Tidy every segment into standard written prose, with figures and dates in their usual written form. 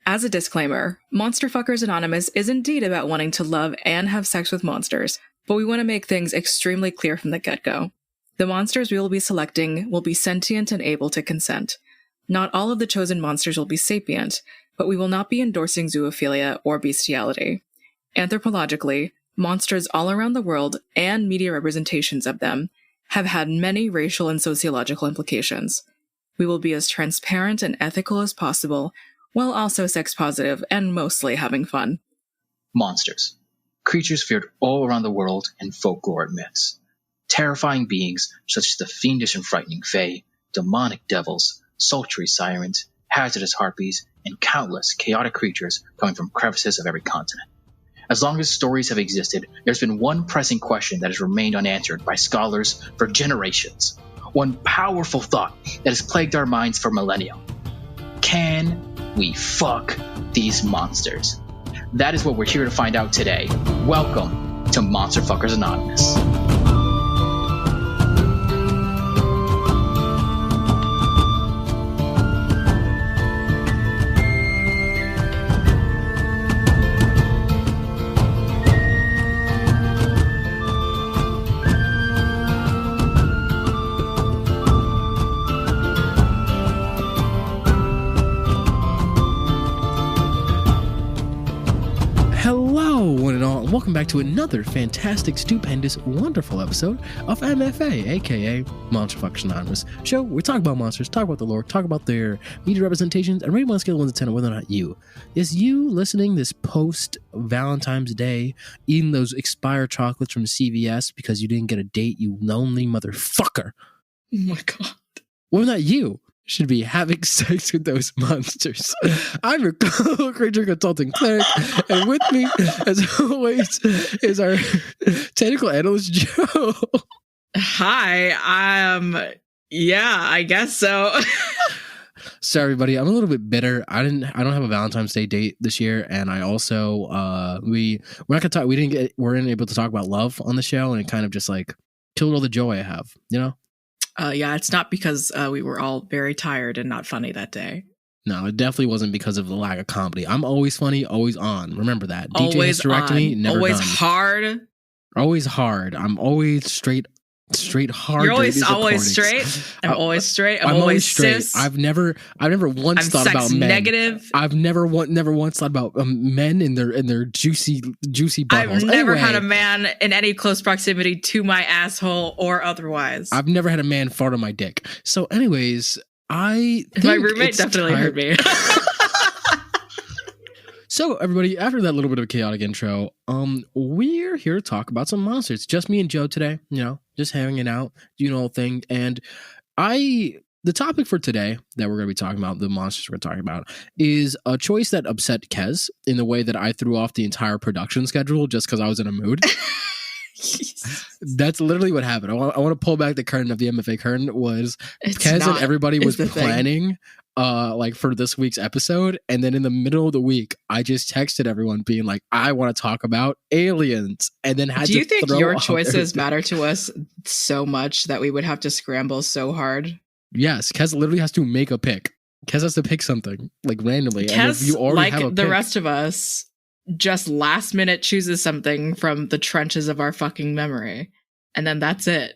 As a disclaimer, Monster Fuckers Anonymous is indeed about wanting to love and have sex with monsters, but we want to make things extremely clear from the get-go. The monsters we will be selecting will be sentient and able to consent. Not all of the chosen monsters will be sapient, but we will not be endorsing zoophilia or bestiality. Anthropologically, monsters all around the world, and media representations of them, have had many racial and sociological implications. We will be as transparent and ethical as possible, while also sex positive and mostly having fun. Monsters. Creatures feared all around the world in folklore and myths. Terrifying beings such as the fiendish and frightening fae, demonic devils, sultry sirens, hazardous harpies, and countless chaotic creatures coming from crevices of every continent. As long as stories have existed, there's been one pressing question that has remained unanswered by scholars for generations. One powerful thought that has plagued our minds for millennia. Can we fuck these monsters? That is what we're here to find out today. Welcome to Monster Fuckers Anonymous. Welcome back to another fantastic, stupendous, wonderful episode of MFA, aka Monster Fuckers Anonymous show. We talk about monsters, talk about the lore, talk about their media representations, and rate on a scale of 1 to 10 on whether or not you listening this post Valentine's Day, eating those expired chocolates from CVS because you didn't get a date, you lonely motherfucker. Oh my god. Whether or not you should be having sex with those monsters. I'm your creature consulting cleric, and with me, as always, is our technical analyst, Joe. Hi, I guess so. So everybody, I'm a little bit bitter. I don't have a Valentine's Day date this year, and I also we're not gonna talk. We weren't able to talk about love on the show, and it kind of just like killed all the joy I have, you know. Yeah, it's not because we were all very tired and not funny that day. No, it definitely wasn't because of the lack of comedy. I'm always funny, always on. Remember that. Always DJ hysterectomy, on. never always done. Hard. Always hard. I'm always straight hard. You're always straight. I'm always straight. I'm always straight. cis. I've never once thought about men. Negative. I've never once thought about men in their juicy buttholes. I've never had a man in any close proximity to my asshole or otherwise. I've never had a man fart on my dick. So, anyways, I think my roommate definitely heard me. So, everybody, after that little bit of a chaotic intro, we're here to talk about some monsters. Just me and Joe today, you know, just hanging out, doing the whole thing. And the topic for today that we're going to be talking about, the monsters we're talking about, is a choice that upset Kez in the way that I threw off the entire production schedule just because I was in a mood. That's literally what happened. I want to pull back the curtain of the MFA curtain. Was Kez and everybody was planning like for this week's episode, and then in the middle of the week I just texted everyone being like, I want to talk about aliens, and then had do you to think throw your off choices everything. matter to us so much that we would have to scramble so hard? Yes, Kez literally has to make a pick. Kez has to pick something like randomly. Kez, and if you already like have a the pick, rest of us, just last minute chooses something from the trenches of our fucking memory, and then that's it.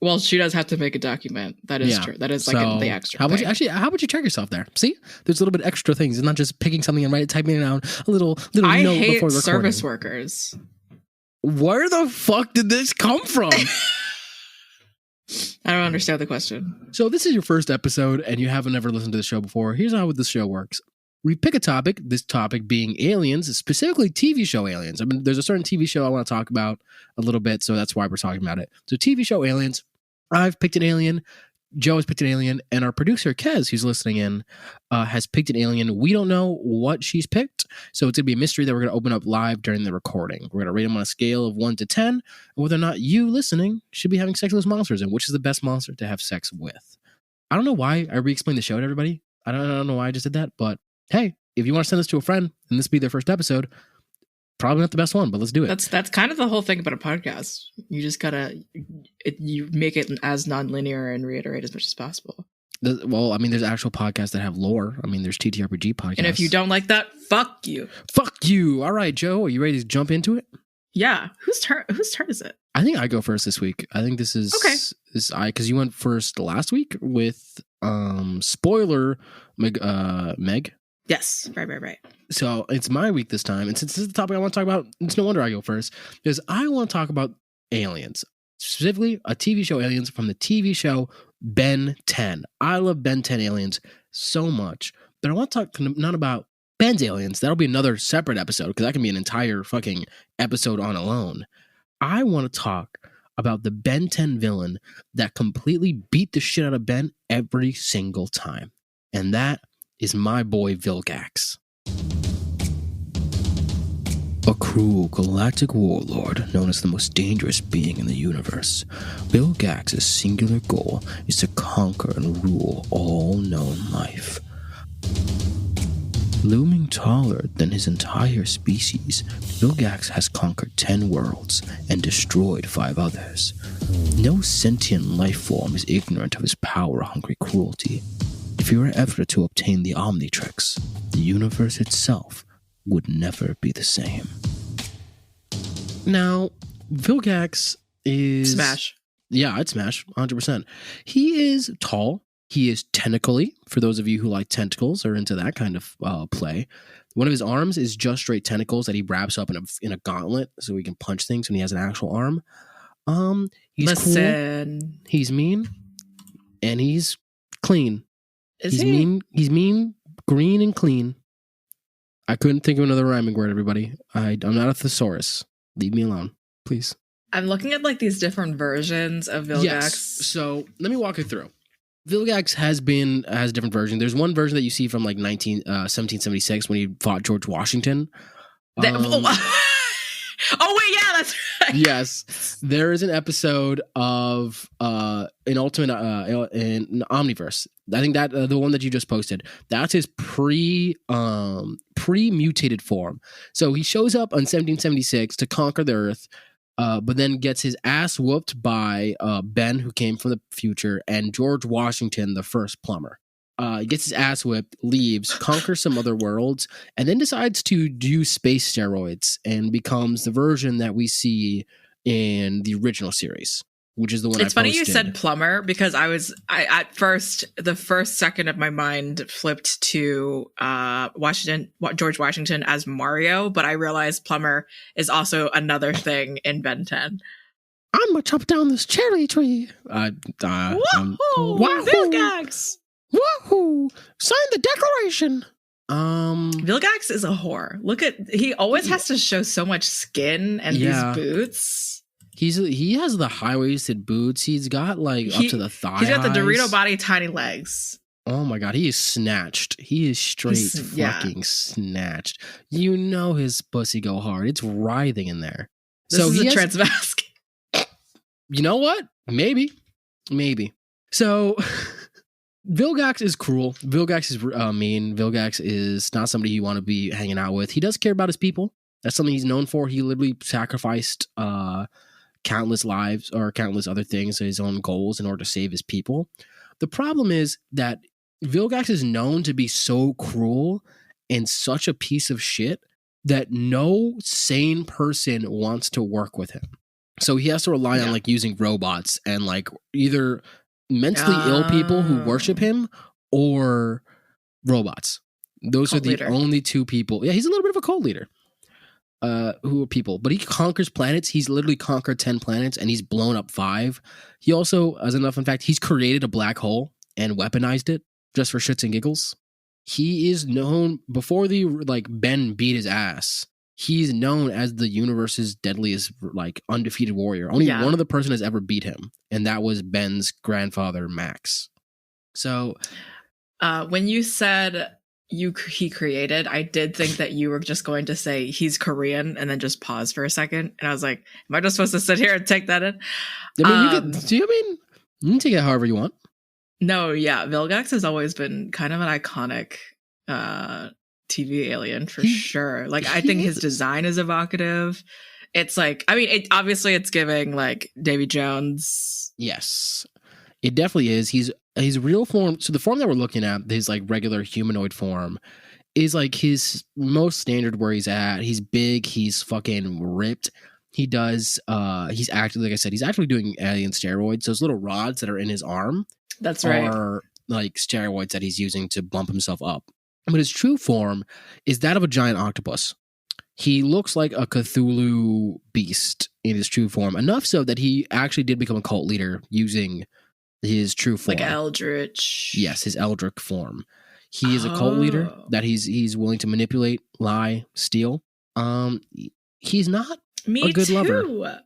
Well, she does have to make a document. That is true. That is like the extra. How about you check yourself there? See, there's a little bit extra things. It's not just picking something and typing it down. A little I note hate before recording. service workers. Where the fuck did this come from? I don't understand the question. So this is your first episode and you haven't ever listened to the show before. Here's how this show works. We pick a topic, this topic being aliens, specifically TV show aliens. I mean, there's a certain TV show I want to talk about a little bit, so that's why we're talking about it. So TV show aliens, I've picked an alien, Joe has picked an alien, and our producer, Kez, who's listening in, has picked an alien. We don't know what she's picked, so it's going to be a mystery that we're going to open up live during the recording. We're going to rate them on a scale of 1 to 10, and whether or not you listening should be having sex with those monsters, and which is the best monster to have sex with. I don't know why I re-explained the show to everybody. I don't know why I just did that, but hey, if you want to send this to a friend, and this be their first episode, probably not the best one, but let's do it. That's kind of the whole thing about a podcast. You just gotta you make it as non-linear and reiterate as much as possible. Well, I mean, there's actual podcasts that have lore. I mean, there's TTRPG podcasts. And if you don't like that, fuck you. Fuck you. All right, Joe, are you ready to jump into it? Yeah. Whose turn is it? I think I go first this week. I think this is okay. Because you went first last week with spoiler Meg. Yes. Right. So it's my week this time, and since this is the topic I want to talk about, it's no wonder I go first, because I want to talk about aliens, specifically a TV show aliens from the TV show Ben 10. I love Ben 10 aliens so much, but I want to talk not about Ben's aliens. That'll be another separate episode, because that can be an entire fucking episode on alone. I want to talk about the Ben 10 villain that completely beat the shit out of Ben every single time, and that is my boy Vilgax. A cruel galactic warlord known as the most dangerous being in the universe, Vilgax's singular goal is to conquer and rule all known life. Looming taller than his entire species, Vilgax has conquered 10 worlds and destroyed 5 others. No sentient life form is ignorant of his power-hungry cruelty. If he were ever to obtain the Omnitrix, the universe itself would never be the same. Now, Vilgax is... Smash. Yeah, I'd smash, 100%. He is tall. He is tentacly, for those of you who like tentacles or into that kind of play. One of his arms is just straight tentacles that he wraps up in a gauntlet so he can punch things when he has an actual arm. He's cool. He's mean. And he's clean. He's mean, green, and clean. I couldn't think of another rhyming word, everybody. I'm not a thesaurus. Leave me alone, please. I'm looking at like these different versions of Vilgax. Yes. So let me walk you through. Vilgax has a different version. There's one version that you see from like 1776 when he fought George Washington. Oh wait, yeah, that's right. Yes, there is an episode of an Ultimate in Omniverse. I think that the one that you just posted, that's his pre-mutated form. So he shows up on 1776 to conquer the Earth, but then gets his ass whooped by Ben, who came from the future, and George Washington, the first plumber. Gets his ass whipped, leaves, conquers some other worlds, and then decides to do space steroids and becomes the version that we see in the original series, which is the one It's funny you said plumber, because the first second of my mind flipped to George Washington as Mario, but I realized plumber is also another thing in Ben 10. I'm gonna chop down this cherry tree. Wahoo! Vilgax! Woohoo! Sign the declaration. Vilgax is a whore. He always has to show so much skin and these boots. He has the high-waisted boots. He's got up to the thigh. He's got the Dorito body, tiny legs. Oh my god, he is snatched. He is fucking snatched. You know his pussy go hard. It's writhing in there. This is a transvasc. You know what? Maybe. So Vilgax is cruel. Vilgax is mean. Vilgax is not somebody you want to be hanging out with. He does care about his people. That's something he's known for. He literally sacrificed countless lives or countless other things, his own goals, in order to save his people. The problem is that Vilgax is known to be so cruel and such a piece of shit that no sane person wants to work with him. So he has to rely on using robots and either mentally ill people who worship him or robots. Those cult are the leader. Only two people. Yeah, he's a little bit of a cult leader. Who are people, but he conquers planets. He's literally conquered 10 planets and he's blown up 5. He also, as enough in fact, he's created a black hole and weaponized it just for shits and giggles. He is known before Ben beat his ass. He's known as the universe's deadliest undefeated warrior. Only one other person has ever beat him, and that was Ben's grandfather, Max. So, when you said he created, I did think that you were just going to say he's Korean and then just pause for a second, and I was like, am I just supposed to sit here and take that in? You can take it however you want. No, yeah, Vilgax has always been kind of an iconic TV alien for sure. I think his design is evocative. It's obviously it's giving Davy Jones. Yes, it definitely is. He's his real form. So the form that we're looking at, his like regular humanoid form, is like his most standard where he's at. He's big. He's fucking ripped. He does. He's actually, like I said, he's actually doing alien steroids. Those little rods that are in his arm. That's right. Are like steroids that he's using to bump himself up. But his true form is that of a giant octopus. He looks like a Cthulhu beast in his true form, enough so that he actually did become a cult leader using his true form. Like Eldritch. Yes, his Eldritch form. He is a cult leader that he's willing to manipulate, lie, steal. He's not a good lover.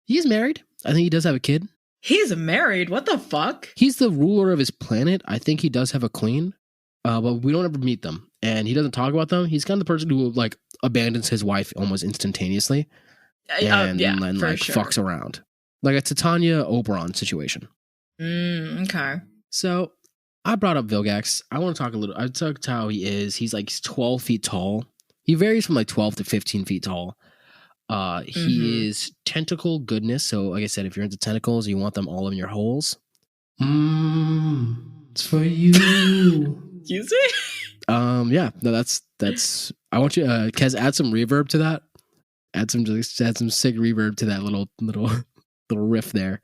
He's married. I think he does have a kid. He's married? What the fuck? He's the ruler of his planet. I think he does have a queen, but we don't ever meet them. And he doesn't talk about them. He's kind of the person who like abandons his wife almost instantaneously. And like sure. Fucks around. Like a Titania Oberon situation. Okay. So I brought up Vilgax. I want to talk a little. I talked how he is. He's like 12 feet tall. He varies from like 12 to 15 feet tall. He is tentacle goodness. So like I said, if you're into tentacles, you want them all in your holes. It's for you. You see? Yeah. No, that's. I want you, Kez, add some reverb to that. Add some sick reverb to that little riff there.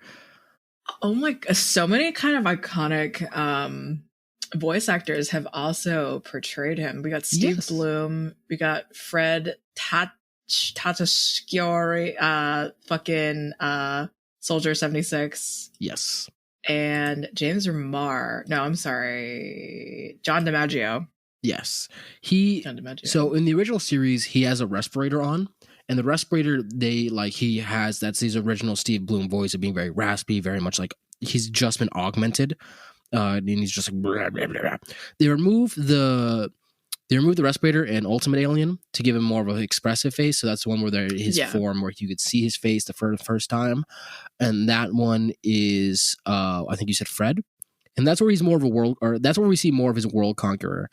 Oh my! So many kind of iconic voice actors have also portrayed him. We got Steve Bloom. We got Fred Tatasciore, fucking Soldier 76. Yes. And James Remar. No, I'm sorry. John DiMaggio. Yes. So in the original series, he has a respirator on. And the respirator, that's his original Steve Bloom voice of being very raspy, very much like he's just been augmented. And he's just like, blah, blah, blah, blah. They remove the respirator in Ultimate Alien to give him more of an expressive face. So that's the one where his form, where you could see his face the first time. And that one is, I think you said Fred. And that's where he's more of that's where we see more of his world conqueror.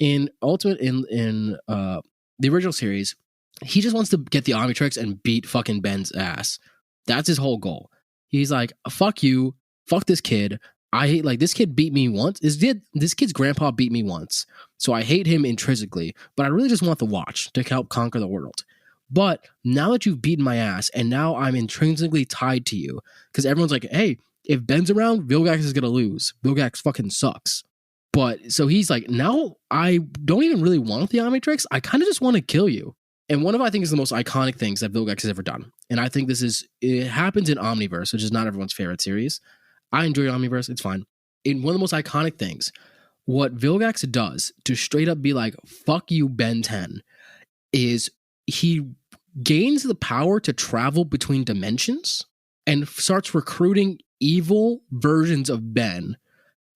In Ultimate, in the original series, he just wants to get the Omnitrix and beat fucking Ben's ass. That's his whole goal. He's like, fuck you, fuck this kid. I hate, like, this kid beat me once. This kid's grandpa beat me once. So I hate him intrinsically, but I really just want the watch to help conquer the world. But now that you've beaten my ass and now I'm intrinsically tied to you, because everyone's like, hey, if Ben's around, Vilgax is going to lose. Vilgax fucking sucks. But so he's like, now I don't even really want the Omnitrix. I kind of just want to kill you. And one of, I think, is the most iconic things that Vilgax has ever done. And I think it happens in Omniverse, which is not everyone's favorite series. I enjoy Omniverse. It's fine. In one of the most iconic things, what Vilgax does to straight up be like, fuck you, Ben 10, is he gains the power to travel between dimensions and starts recruiting evil versions of Ben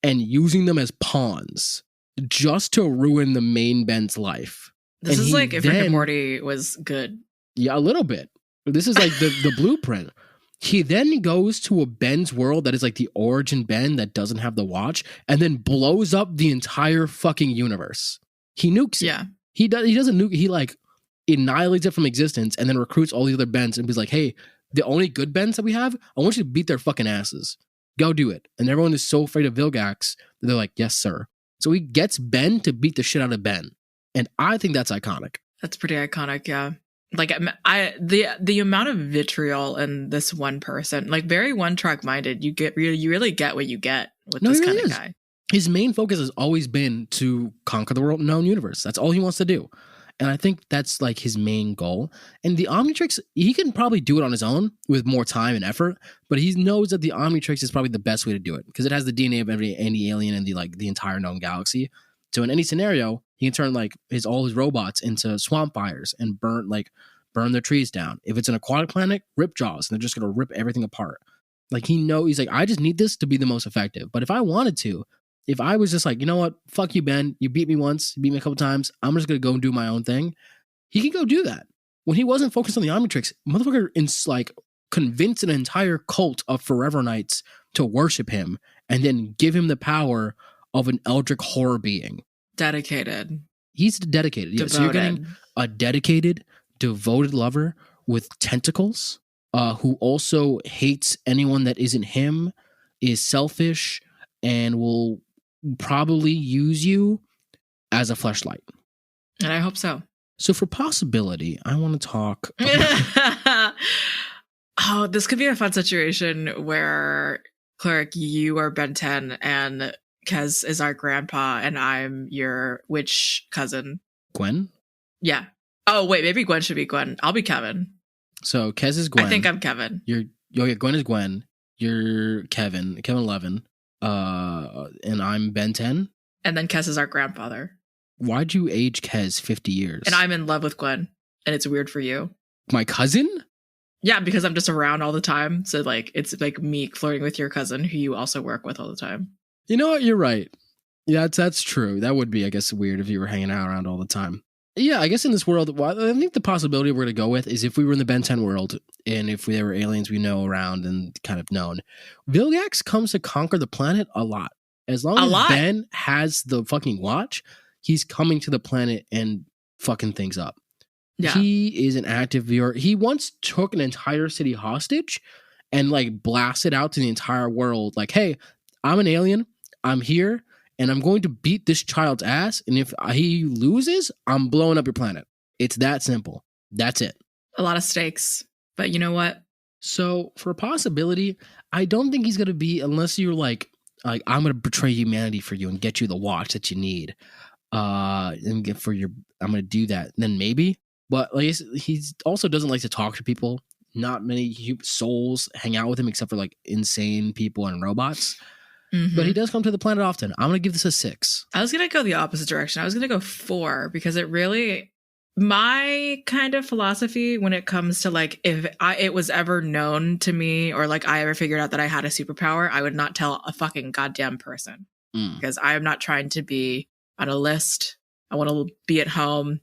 and using them as pawns just to ruin the main Ben's life. This is like if Rick and Morty was good. Yeah, a little bit. This is like the blueprint. He then goes to a Ben's world that is like the origin Ben that doesn't have the watch and then blows up the entire fucking universe. He nukes it. Yeah. He doesn't nuke. He like annihilates it from existence and then recruits all the other Bens and he's like, hey, the only good Bens that we have, I want you to beat their fucking asses. Go do it. And everyone is so afraid of Vilgax that they're like, yes, sir. So he gets Ben to beat the shit out of Ben. And I think that's iconic. That's pretty iconic, yeah. Like the amount of vitriol in this one person, like very one-track minded. You really get what you get with this kind of guy. His main focus has always been to conquer the world known universe. That's all he wants to do. And I think that's like his main goal. And the Omnitrix, he can probably do it on his own with more time and effort, but he knows that the Omnitrix is probably the best way to do it because it has the DNA of any alien in the entire known galaxy. So in any scenario, he can turn like all his robots into swamp fires and burn their trees down. If it's an aquatic planet, rip jaws, and they're just gonna rip everything apart. Like he's like, I just need this to be the most effective. But if I wanted to, if I was just like, you know what, fuck you, Ben, you beat me once, you beat me a couple times, I'm just gonna go and do my own thing. He can go do that. When he wasn't focused on the Omnitrix, motherfucker convinced an entire cult of Forever Knights to worship him and then give him the power of an eldritch horror being. Dedicated. He's dedicated. Yeah. So you're getting a dedicated, devoted lover with tentacles, who also hates anyone that isn't him, is selfish, and will probably use you as a fleshlight. And I hope so. So for possibility, I want to talk Oh, this could be a fun situation where, Cleric, you are Ben 10 and Kez is our grandpa and I'm your witch cousin. Gwen? Yeah. Oh, wait, maybe Gwen should be Gwen. I'll be Kevin. So Kez is Gwen. I think I'm Kevin. Gwen is Gwen. You're Kevin 11. And I'm Ben 10. And then Kez is our grandfather. Why'd you age Kez 50 years? And I'm in love with Gwen. And it's weird for you. My cousin? Yeah, because I'm just around all the time. So like it's like me flirting with your cousin who you also work with all the time. You know what? You're right. Yeah, that's true. That would be, I guess, weird if you were hanging out around all the time. Yeah, I guess in this world, I think the possibility we're going to go with is if we were in the Ben 10 world and if there were aliens we know around and kind of known, Vilgax comes to conquer the planet a lot. As long as Ben has the fucking watch, he's coming to the planet and fucking things up. Yeah. He is an active viewer. He once took an entire city hostage and like blasted out to the entire world like, hey, I'm an alien. I'm here. And I'm going to beat this child's ass. And if he loses, I'm blowing up your planet. It's that simple. That's it. A lot of stakes. But you know what? So for a possibility, I don't think he's going to be, unless you're like I'm going to betray humanity for you and get you the watch that you need. And get I'm going to do that. Then maybe. But like he also doesn't like to talk to people. Not many souls hang out with him except for like insane people and robots. Mm-hmm. But he does come to the planet often. I'm going to give this a 6. I was going to go the opposite direction. I was going to go 4 because my kind of philosophy when it comes to like, if it was ever known to me or like I ever figured out that I had a superpower, I would not tell a fucking goddamn person because I am not trying to be on a list. I want to be at home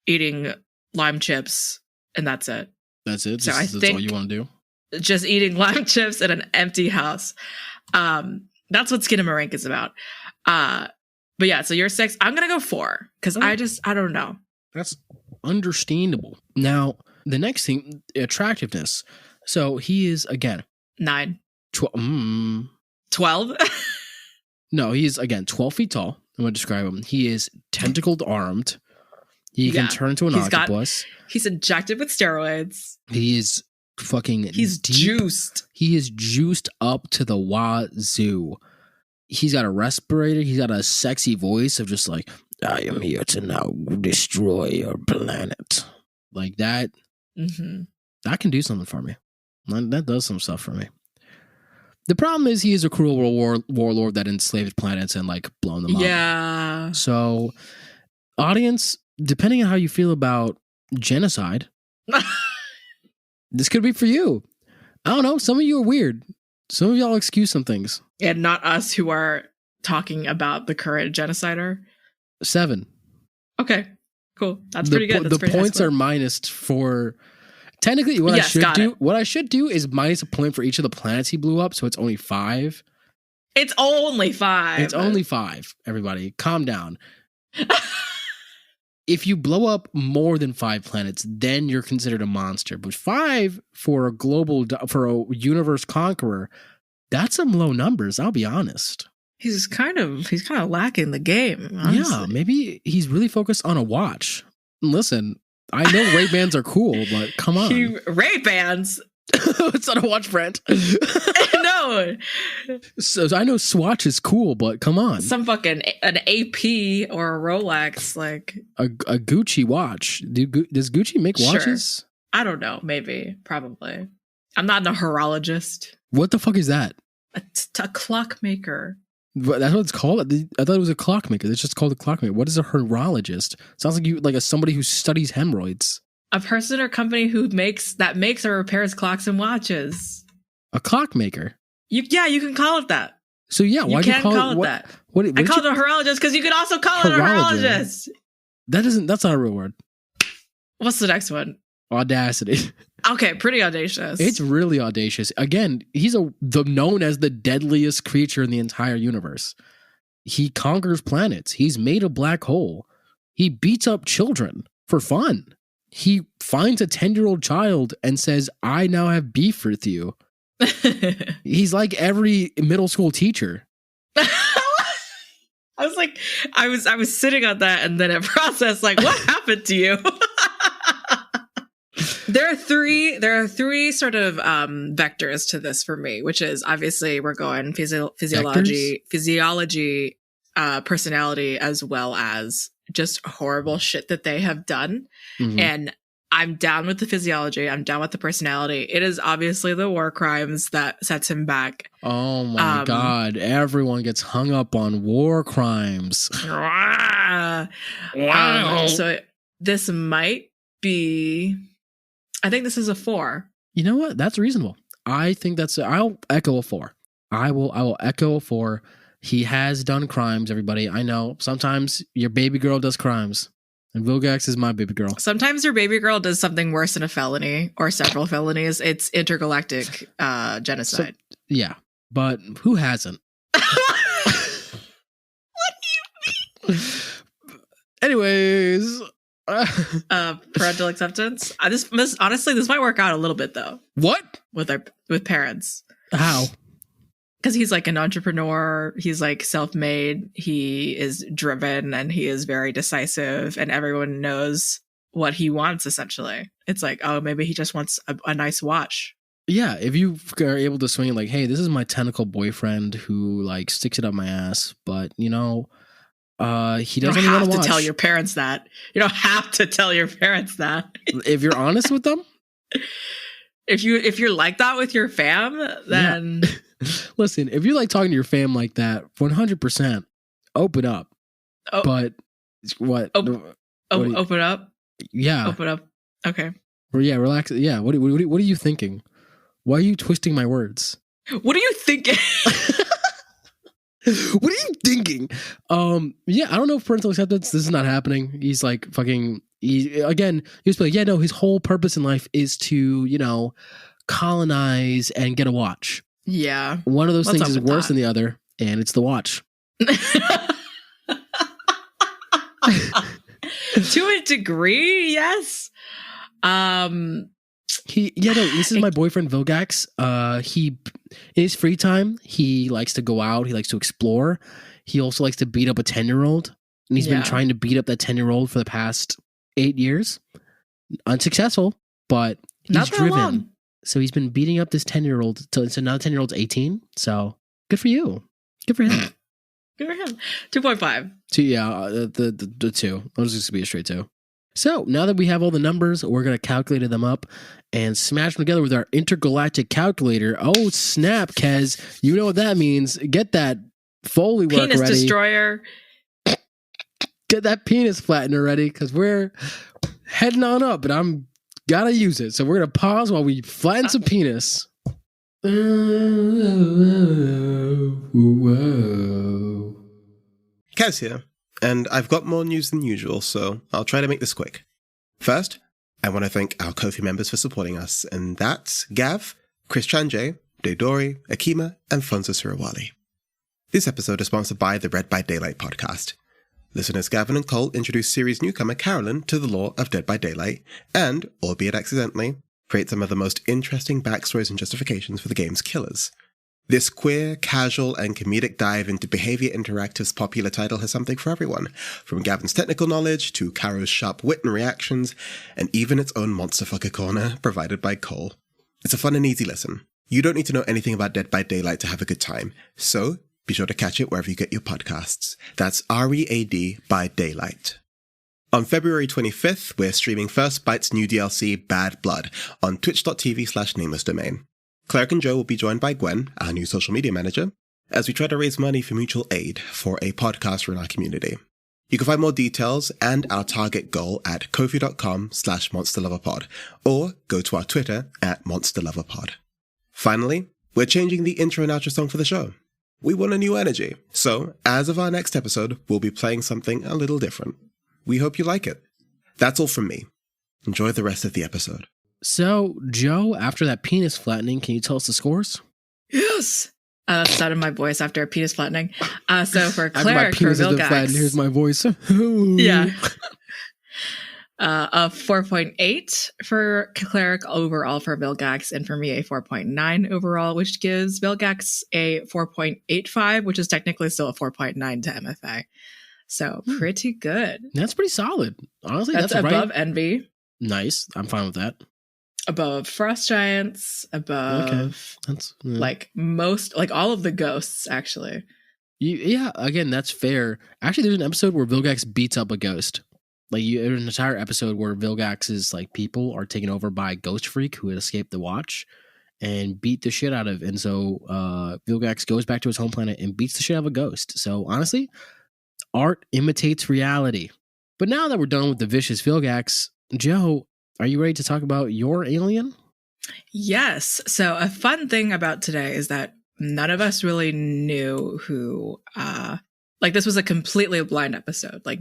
eating lime chips and that's it. That's it? So that's all you want to do? Just eating lime chips in an empty house. That's what Skinamarink is about. But yeah, so you're 6. I'm going to go 4 because I don't know. That's understandable. Now, the next thing, attractiveness. So he is, again. 9. 12? No, he is, again, 12 feet tall. I'm going to describe him. He is tentacled armed. He can turn into an octopus. He's injected with steroids. He is fucking juiced. He is juiced up to the wazoo. He's got a respirator. He's got a sexy voice of just like, I am here to now destroy your planet. Like that. Mm-hmm. That can do something for me. That does some stuff for me. The problem is he is a cruel warlord that enslaved planets and like blown them up. Yeah. So, audience, depending on how you feel about genocide, this could be for you. I don't know. Some of you are weird. Some of y'all excuse some things. And not us who are talking about the current genocider. 7. Okay, cool. That's pretty good. That's the points are minused for... Technically, what I should do is minus a point for each of the planets he blew up, so it's only 5. It's only 5. It's only 5, everybody. Calm down. If you blow up more than 5 planets, then you're considered a monster. But 5 for a universe conqueror, that's some low numbers, I'll be honest. He's kind of lacking the game, honestly. Yeah, maybe he's really focused on a watch. Listen, I know Ray-Bans are cool, but come on. Ray-Bans? It's not a watch, friend. No. So I know Swatch is cool, but come on. Some fucking an AP or a Rolex, like a Gucci watch. Does Gucci make watches? Sure. I don't know. Maybe, probably. I'm not a horologist. What the fuck is that? A clockmaker. That's what it's called. I thought it was a clockmaker. It's just called a clockmaker. What is a horologist? Sounds like somebody who studies hemorrhoids. A person or company who makes or repairs clocks and watches. A clockmaker. You can call it that. So yeah, why do you call it that? I call it a horologist because you could also call it a horologist. That's not a real word. What's the next one? Audacity. Okay, pretty audacious. It's really audacious. Again, he's known as the deadliest creature in the entire universe. He conquers planets. He's made a black hole. He beats up children for fun. He finds a 10-year-old child and says, I now have beef with you. He's like every middle school teacher. I was like, I was sitting on that, and then it processed like, what happened to you? There are three sort of vectors to this for me, which is obviously we're going physiology, personality, as well as just horrible shit that they have done. Mm-hmm. And I'm down with the physiology. I'm down with the personality. It is obviously the war crimes that sets him back. Oh my God. Everyone gets hung up on war crimes. Wow. So this might be, I think this is a 4. You know what? That's reasonable. I think I'll echo a 4. I will echo a 4. He has done crimes, everybody. I know. Sometimes your baby girl does crimes. And Vilgax is my baby girl. Sometimes your baby girl does something worse than a felony or several felonies. It's intergalactic genocide. So, yeah. But who hasn't? What do you mean? Anyways. Parental acceptance. Honestly, this might work out a little bit, though. What? With parents. How? Because he's like an entrepreneur, he's like self-made, he is driven, and he is very decisive, and everyone knows what he wants, essentially. It's like, oh, maybe he just wants a nice watch. Yeah, if you are able to swing it like, hey, this is my tentacle boyfriend who like sticks it up my ass, but you know, he doesn't want to watch. Tell your parents that. You don't have to tell your parents that. If you're honest with them. If you're like that with your fam, then... Yeah. Listen, if you like talking to your fam like that, 100% open up. Oh. But what? Open up? Yeah. Open up. Okay. Or yeah, relax. Yeah. What are you thinking? Why are you twisting my words? What are you thinking? What are you thinking? Yeah, I don't know if parental acceptance, this is not happening. He's like fucking, he was like, yeah, no, his whole purpose in life is to, you know, colonize and get a watch. Yeah. One of those things is worse than the other, and it's the watch. To a degree, yes. This is my boyfriend Vilgax. He in his free time, he likes to go out, he likes to explore. He also likes to beat up a 10-year-old. And he's been trying to beat up that 10-year-old for the past 8 years. Unsuccessful, but he's driven. Long. So he's been beating up this 10-year-old. So now the 10-year-old's 18. So good for you. Good for him. Good for him. 2.5. 2, yeah, the 2. I was just going to be a straight 2. So now that we have all the numbers, we're going to calculate them up and smash them together with our intergalactic calculator. Oh, snap, Kez. You know what that means. Get that Foley work penis ready. Penis destroyer. Get that penis flattener ready because we're heading on up, but I'm gotta use it. So we're going to pause while we flatten some penis. Kaz here, and I've got more news than usual, so I'll try to make this quick. First, I want to thank our Ko-fi members for supporting us, and that's Gav, Chris Chanjay, Daydori, Akima, and Fonzo Surawali. This episode is sponsored by the Red by Daylight podcast. Listeners Gavin and Cole introduce series newcomer Carolyn to the lore of Dead by Daylight, and, albeit accidentally, create some of the most interesting backstories and justifications for the game's killers. This queer, casual, and comedic dive into Behavior Interactive's popular title has something for everyone, from Gavin's technical knowledge to Caro's sharp wit and reactions, and even its own monsterfucker corner provided by Cole. It's a fun and easy listen. You don't need to know anything about Dead by Daylight to have a good time, so be sure to catch it wherever you get your podcasts. That's READ by Daylight. On February 25th, we're streaming First Bite's new DLC, Bad Blood, on twitch.tv/namelessdomain. Cleric and Joe will be joined by Gwen, our new social media manager, as we try to raise money for mutual aid for a podcaster in our community. You can find more details and our target goal at ko-fi.com/monsterloverpod, or go to our Twitter at monsterloverpod. Finally, we're changing the intro and outro song for the show. We want a new energy, so as of our next episode, we'll be playing something a little different. We hope you like it. That's all from me. Enjoy the rest of the episode. So, Joe, after that penis flattening, can you tell us the scores? Yes! That's the sound of my voice after a penis flattening. So for Cleric, for Vilgax, flattened, here's my voice. Yeah. A 4.8 for Cleric overall for Vilgax, and for me a 4.9 overall, which gives Vilgax a 4.85, which is technically still a 4.9 to MFA. So pretty good. That's pretty solid. Honestly, That's above right. Envy. Nice. I'm fine with that. Above Frost Giants, above That's like most, like all of the ghosts, actually. Yeah, again, that's fair. Actually, there's an episode where Vilgax beats up a ghost. Like, there's an entire episode where Vilgax's like people are taken over by a ghost freak who had escaped the watch and beat the shit out of. And so Vilgax goes back to his home planet and beats the shit out of a ghost. So honestly, art imitates reality. But now that we're done with the vicious Vilgax, Joe, are you ready to talk about your alien? Yes. So a fun thing about today is that none of us really knew who, like this was a completely blind episode. Like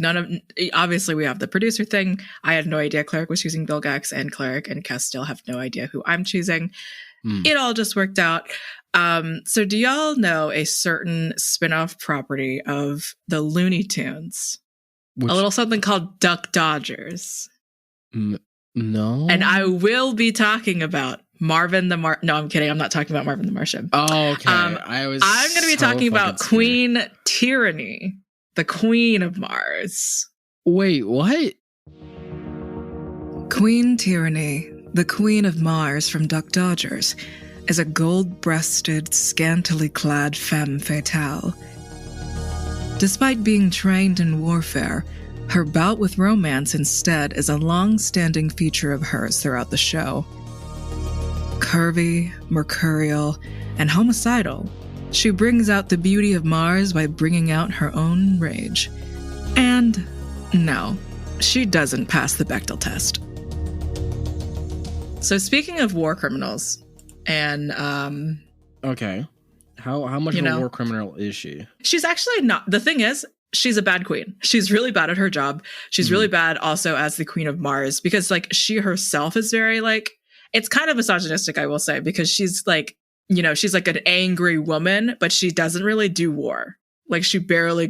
obviously we have the producer thing. I had no idea Cleric was choosing Vilgax, and Cleric and Kes still have no idea who I'm choosing. It all just worked out. So do y'all know a certain spin-off property of the Looney Tunes? A little something called Duck Dodgers. No. And I will be talking about Marvin the No, I'm kidding. I'm not talking about Marvin the Martian. Oh, okay. I'm going to be talking about Queen Tyr'ahnee, the Queen of Mars. Wait, what? Queen Tyr'ahnee, the Queen of Mars from Duck Dodgers, is a gold-breasted, scantily clad femme fatale. Despite being trained in warfare, her bout with romance instead is a long-standing feature of hers throughout the show. Curvy, mercurial, and homicidal, she brings out the beauty of Mars by bringing out her own rage. And no, she doesn't pass the Bechdel test. So speaking of war criminals, and okay, how much of a war criminal is she? She's actually not. The thing is, she's a bad queen. She's really bad at her job. She's really bad also as the Queen of Mars, because like she herself is very like, it's kind of misogynistic, I will say, because she's like, you know, she's like an angry woman, but she doesn't really do war. Like she barely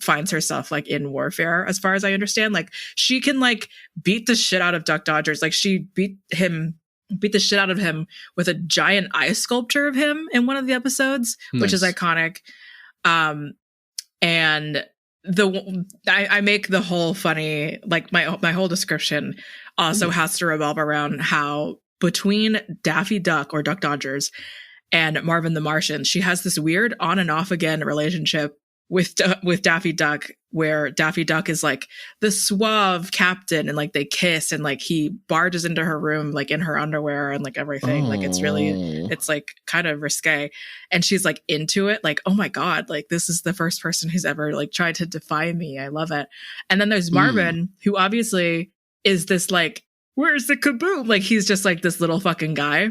finds herself like in warfare, as far as I understand. Like she can like beat the shit out of Duck Dodgers. Like she beat the shit out of him with a giant ice sculpture of him in one of the episodes, which is iconic. And I make the whole funny, like my whole description also has to revolve around how between Daffy Duck or Duck Dodgers and Marvin the Martian, she has this weird on and off again relationship with Daffy Duck, where Daffy Duck is like the suave captain, and like they kiss, and like he barges into her room like in her underwear and like everything. Like it's like kind of risque, and she's like into it, like, oh my god, like this is the first person who's ever like tried to defy me. I love it. And then there's Marvin, who obviously is this like, where's the kaboom? Like he's just like this little fucking guy.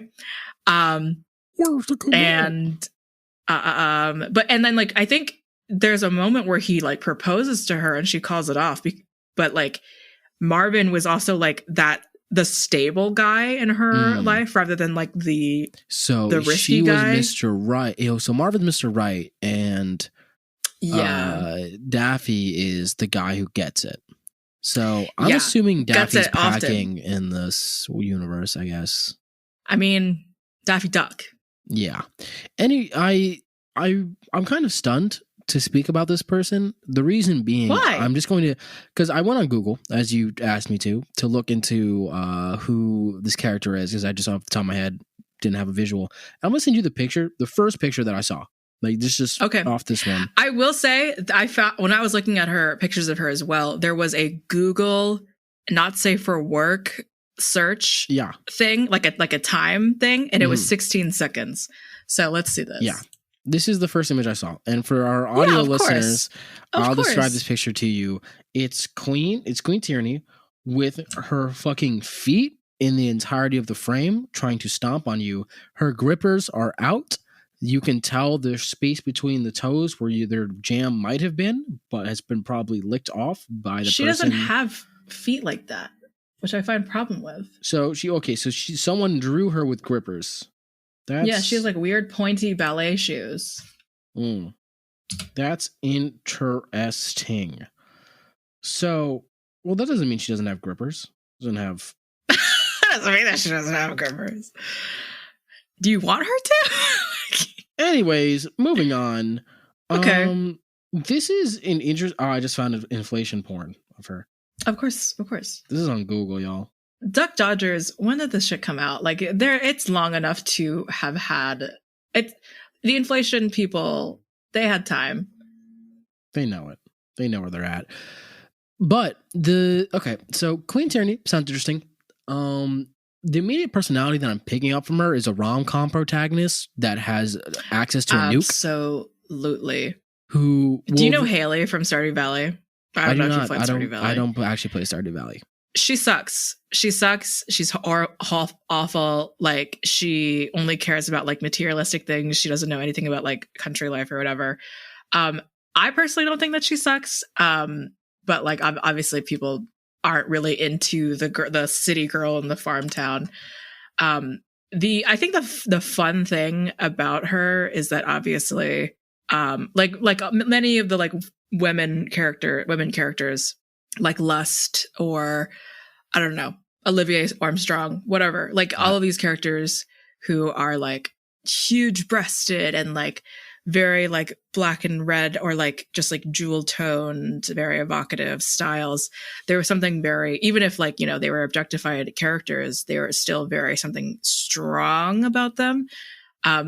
Where's the kaboom? And and then like I think there's a moment where he like proposes to her and she calls it off. But like Marvin was also like the stable guy in her life rather than like the risky she guy. Was Mr. Right. So Marvin's Mr. Right, and Daffy is the guy who gets it. So I'm assuming Daffy's packing in this universe, I guess. I mean, Daffy Duck. Yeah. I'm kind of stunned to speak about this person. The reason being, why? I'm just going to, because I went on Google, as you asked me to look into who this character is, because I just off the top of my head didn't have a visual. I'm going to send you the first picture that I saw. Like this just off this one. I will say, I found when I was looking at her pictures of her as well, there was a Google not safe for work search thing, like a time thing, and it was 16 seconds. So let's see this. Yeah. This is the first image I saw. And for our audio listeners, I'll describe this picture to you. It's Queen Tyr'ahnee with her fucking feet in the entirety of the frame, trying to stomp on you. Her grippers are out. You can tell there's space between the toes where their jam might have been, but has been probably licked off by the person. She doesn't have feet like that, which I find a problem with. So someone drew her with grippers. She has like weird pointy ballet shoes. That's interesting. So Well, that doesn't mean she doesn't have grippers. Doesn't have. That doesn't mean that she doesn't have grippers. Do you want her to? Anyways, moving on. Okay. This is an interest. Oh, I just found an inflation porn of her. Of course. This is on Google, y'all. Duck Dodgers, when did this shit come out? Like, it's long enough to have had it. The inflation people, they had time. They know it. They know where they're at. But so Queen Tyr'ahnee sounds interesting. The immediate personality that I'm picking up from her is a rom-com protagonist that has access to a nuke. Absolutely. Do you know Haley from Stardew Valley? I don't know if you played Stardew Valley. I don't actually play Stardew Valley. She sucks. She's awful. Like, she only cares about like materialistic things. She doesn't know anything about like country life or whatever. I personally don't think that she sucks. But like, obviously people aren't really into the city girl in the farm town. I think the fun thing about her is that obviously, like many of the like women characters, like Lust or I don't know, Olivia Armstrong, whatever, like all of these characters who are like huge breasted and like very like black and red or like just like jewel toned, very evocative styles. There was something very, even if like, you know, they were objectified characters, they were still very something strong about them.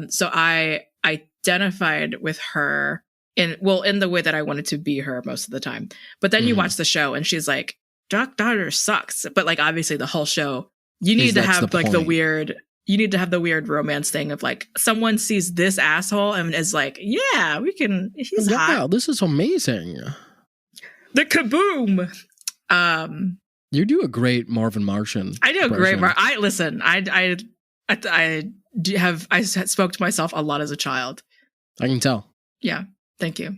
So I identified with her in the way that I wanted to be her most of the time. But then you watch the show and she's like, Duck Dodger sucks. But like, obviously the whole show, you need to have like you need to have the weird romance thing of like someone sees this asshole and is like, yeah, he's hot. Wow, this is amazing. The kaboom. You do a great Marvin Martian. I do a great I spoke to myself a lot as a child. I can tell. Yeah. Thank you.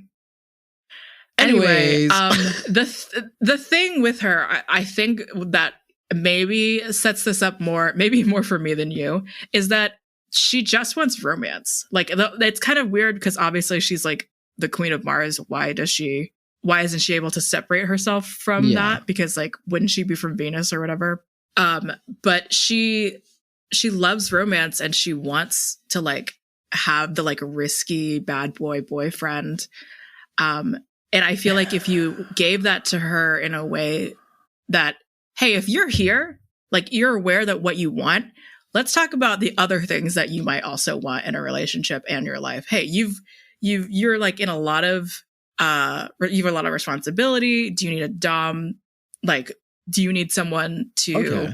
Anyways. Anyway, the thing with her, I think that maybe sets this up maybe more for me than you, is that she just wants romance. Like, it's kind of weird because obviously she's like the Queen of Mars. Why isn't she able to separate herself from that? Because like, wouldn't she be from Venus or whatever? But she loves romance and she wants to like have the like risky bad boy boyfriend. And I feel like if you gave that to her in a way that, hey, if you're here, like you're aware that what you want, let's talk about the other things that you might also want in a relationship and your life. Hey, you're like in a lot of, you have a lot of responsibility. Do you need a dom? Like, do you need someone to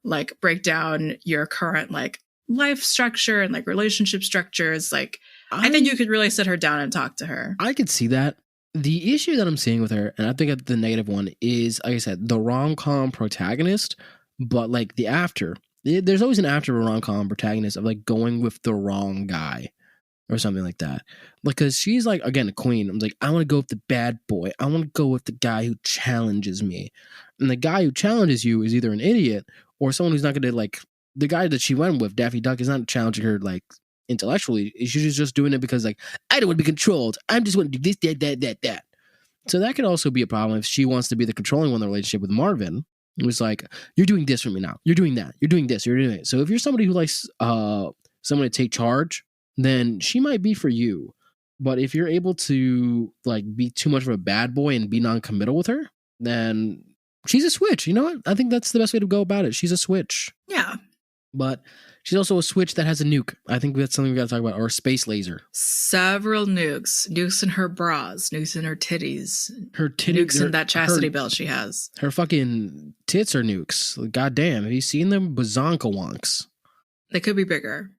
like break down your current like life structure and like relationship structures? Like, I think you could really sit her down and talk to her. I could see that. The issue that I'm seeing with her, and I think the negative one, is, like I said, the rom-com protagonist, but like the after. There's always an after a rom-com protagonist of like going with the wrong guy or something like that. Because she's like, again, a queen. I'm like, I want to go with the bad boy. I want to go with the guy who challenges me. And the guy who challenges you is either an idiot or someone who's not going to like, the guy that she went with, Daffy Duck, is not challenging her like intellectually. She's just doing it because like, I don't want to be controlled. I'm just want to do this, that. So that could also be a problem if she wants to be the controlling one in the relationship with Marvin. It was like, you're doing this for me now. You're doing that. You're doing this. You're doing it. So if you're somebody who likes someone to take charge, then she might be for you. But if you're able to like be too much of a bad boy and be non-committal with her, then she's a switch. You know what? I think that's the best way to go about it. She's a switch. Yeah. But she's also a switch that has a nuke. I think that's something we got to talk about. Or a space laser. Several nukes. Nukes in her bras. Nukes in her titties. Her titties. Nukes in that chastity belt she has. Her fucking tits are nukes. God damn. Have you seen them? Bazonka wonks. They could be bigger.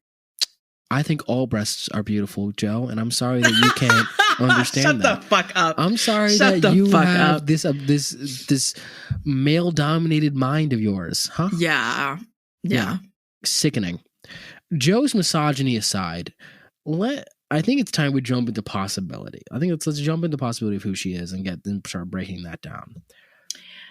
I think all breasts are beautiful, Joe, and I'm sorry that you can't understand that. Shut the fuck up. I'm sorry Shut that the you fuck have up. this male-dominated mind of yours, huh? Yeah. Sickening. Joe's misogyny aside, I think it's time we jump into possibility. Let's jump into possibility of who she is and start breaking that down.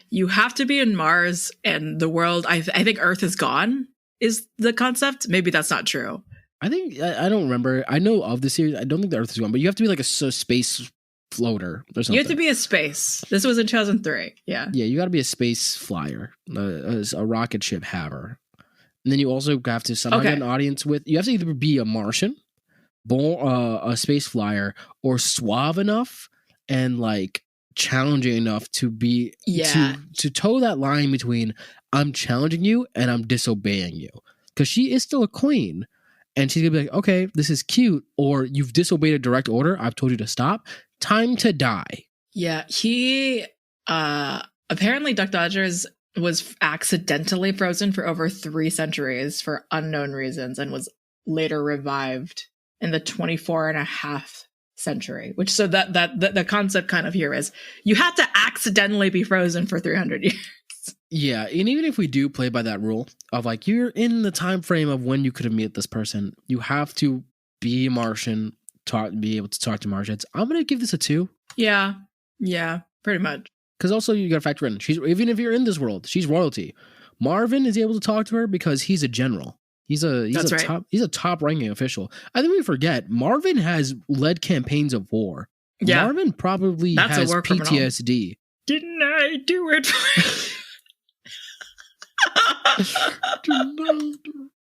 You have to be in Mars and the world. I think Earth is gone is the concept. Maybe that's not true. I think I don't remember. I know of the series. I don't think the Earth is gone, but you have to be like a space floater or something. You have to be a space. This was in 2003. Yeah. Yeah, you got to be a space flyer, a rocket ship haver. And then you also have to somehow get an audience with. You have to either be a Martian, a space flyer, or suave enough and like challenging enough to be to toe that line between I'm challenging you and I'm disobeying you, because she is still a queen. And she's gonna be like, okay, this is cute, or you've disobeyed a direct order. I've told you to stop. Time to die. Yeah, he apparently Duck Dodgers was accidentally frozen for over 3 centuries for unknown reasons and was later revived in the 24 and a half century. Which so that the concept kind of here is you have to accidentally be frozen for 300 years. Yeah, and even if we do play by that rule of like you're in the time frame of when you could have met this person, you have to be a Martian, be able to talk to Martians. I'm gonna give this a 2. Yeah, pretty much. Because also you got to factor in, even if you're in this world, she's royalty. Marvin is able to talk to her because he's a general. He's a top ranking official. I think we forget Marvin has led campaigns of war. Yeah, Marvin probably has PTSD. Didn't I do it?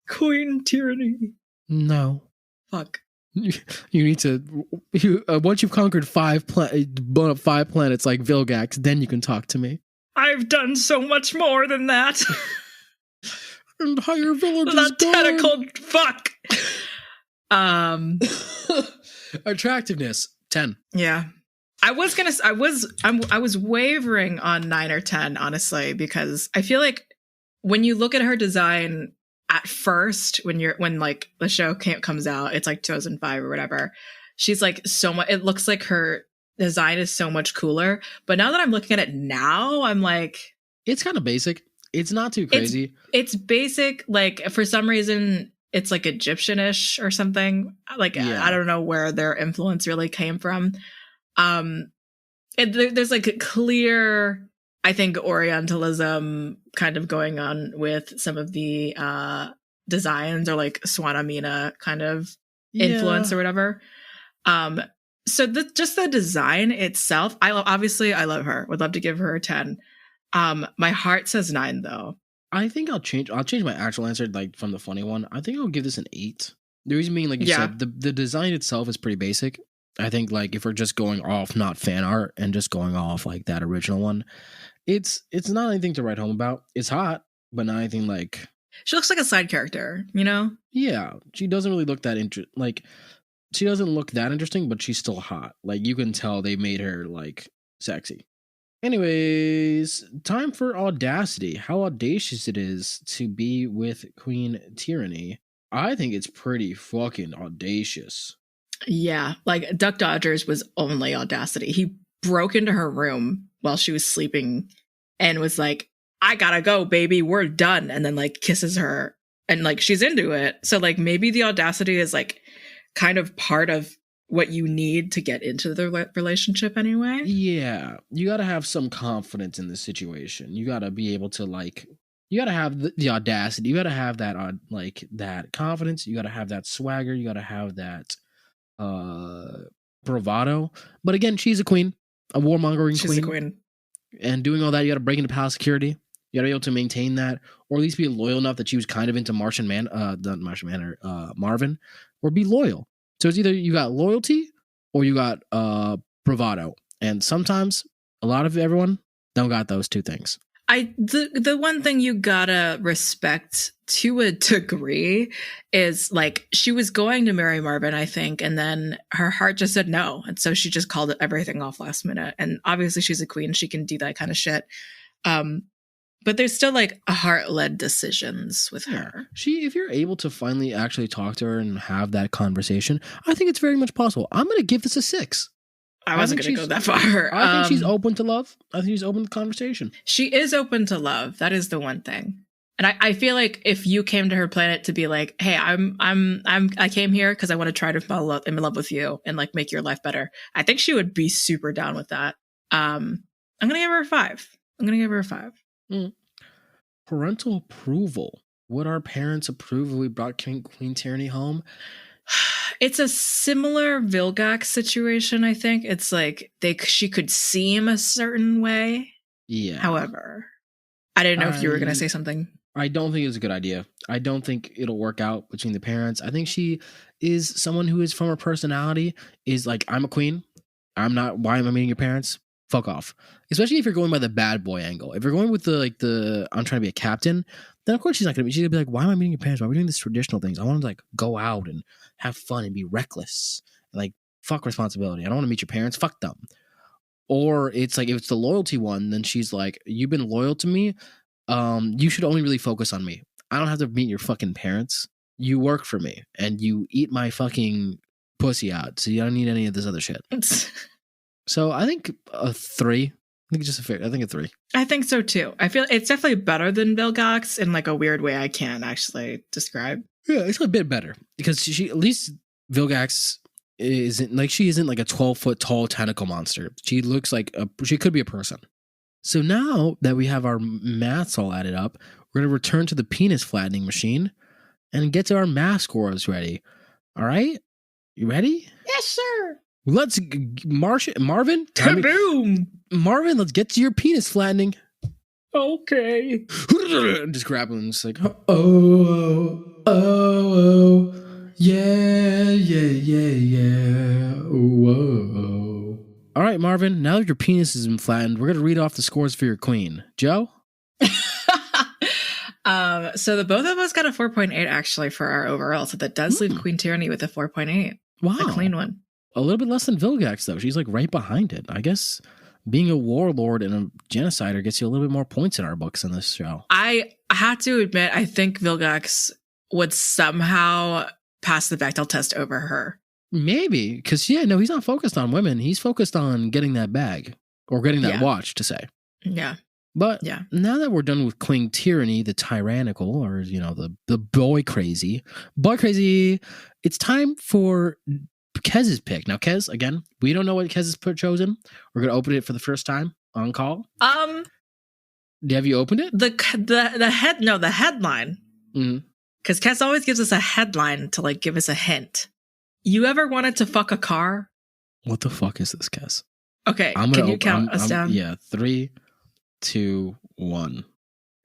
Queen Tyr'ahnee. No. Fuck. You need to. Once you've conquered 5 planets like Vilgax, then you can talk to me. I've done so much more than that. Entire village is tentacle fuck. Attractiveness 10. Yeah. I was wavering on 9 or 10, honestly, because I feel like when you look at her design at first, when like the show comes out, it's like 2005 or whatever, she's like so much, it looks like her design is so much cooler. But now that I'm looking at it now, I'm like, it's kind of basic. It's not too crazy. It's basic. Like for some reason, it's like Egyptian-ish or something. Like I don't know where their influence really came from. There's like a clear, I think, Orientalism kind of going on with some of the designs, or like Swanamina kind of influence or whatever. So just the design itself, I love her. Would love to give her a 10. My heart says 9 though. I think I'll change my actual answer, like from the funny one. I think I'll give this an 8. The reason being, like you said, the design itself is pretty basic. I think like if we're just going off not fan art and just going off like that original one, it's not anything to write home about. It's hot, but not anything like. She looks like a side character, you know? Yeah, she doesn't really look that she doesn't look that interesting, but she's still hot. Like you can tell they made her like sexy. Anyways, time for audacity. How audacious it is to be with Queen Tyr'ahnee. I think it's pretty fucking audacious. Yeah, like Duck Dodgers was only audacity. He broke into her room while she was sleeping and was like, I gotta go, baby, we're done. And then like kisses her and like she's into it. So like maybe the audacity is like kind of part of what you need to get into the relationship anyway. Yeah, you gotta have some confidence in the situation. You gotta be able to like, you gotta have the audacity. You gotta have that that confidence. You gotta have that swagger. You gotta have that bravado. But again, she's a queen, a warmongering queen. She's a queen. And doing all that, you gotta break into palace security. You gotta be able to maintain that, or at least be loyal enough that she was kind of into Marvin, or be loyal. So it's either you got loyalty or you got bravado. And sometimes a lot of everyone don't got those two things. The one thing you gotta respect to a degree is like she was going to marry Marvin, I think, and then her heart just said no. And so she just called everything off last minute. And obviously she's a queen. She can do that kind of shit. But there's still like a heart-led decisions with her. If you're able to finally actually talk to her and have that conversation, I think it's very much possible. I'm going to give this a 6. I wasn't going to go that far. I think she's open to love. I think she's open to conversation. She is open to love. That is the one thing. And I feel like if you came to her planet to be like, hey, I came here because I want to try to fall in love with you and like make your life better, I think she would be super down with that. I'm going to give her a 5. Parental approval. Would our parents approve if we brought Queen Tyr'ahnee home? It's a similar Vilgax situation, I think. It's like she could seem a certain way. Yeah. However, I didn't know if you were going to say something. I don't think it's a good idea. I don't think it'll work out between the parents. I think she is someone who is, from her personality, is like, I'm a queen. I'm not. Why am I meeting your parents? Fuck off. Especially if you're going by the bad boy angle. If you're going with the I'm trying to be a captain, then of course she's not gonna be. She's gonna be like, why am I meeting your parents? Why are we doing these traditional things? I want to like go out and have fun and be reckless. Like, fuck responsibility. I don't want to meet your parents. Fuck them. Or it's like, if it's the loyalty one, then she's like, you've been loyal to me. You should only really focus on me. I don't have to meet your fucking parents. You work for me and you eat my fucking pussy out. So you don't need any of this other shit. So I think a 3. I think it's just a fair. I think a 3. I think so too. I feel it's definitely better than Vilgax in like a weird way I can't actually describe. Yeah, it's a bit better because she at least Vilgax isn't like, she isn't like a 12-foot tall tentacle monster. She looks like she could be a person. So now that we have our maths all added up, we're gonna return to the penis flattening machine and get to our math scores ready. All right, you ready? Yes, sir. Let's Marvin. Kaboom! Marvin, let's get to your penis flattening. Okay. Just grab him, just like, yeah. Whoa. All right, Marvin. Now that your penis has been flattened, we're gonna read off the scores for your queen, Joe. So the both of us got a 4.8 actually for our overall. So that does leave Queen Tyr'ahnee with a 4.8. Wow, a clean one. A little bit less than Vilgax though. She's like right behind it. I guess being a warlord and a genocider gets you a little bit more points in our books in this show. I have to admit, I think Vilgax would somehow pass the Bechdel test over her. Maybe, because he's not focused on women. He's focused on getting that bag or getting that watch, to say. Yeah. But now that we're done with Queen Tyr'ahnee, the tyrannical, or the boy crazy, it's time for Kez's pick. Now, Kez, again, we don't know what Kez has chosen. We're gonna open it for the first time on call. Have you opened it? The headline. Because Kez always gives us a headline to like give us a hint. You ever wanted to fuck a car? What the fuck is this, Kez? Okay, can you count us down? Yeah, 3, 2, 1.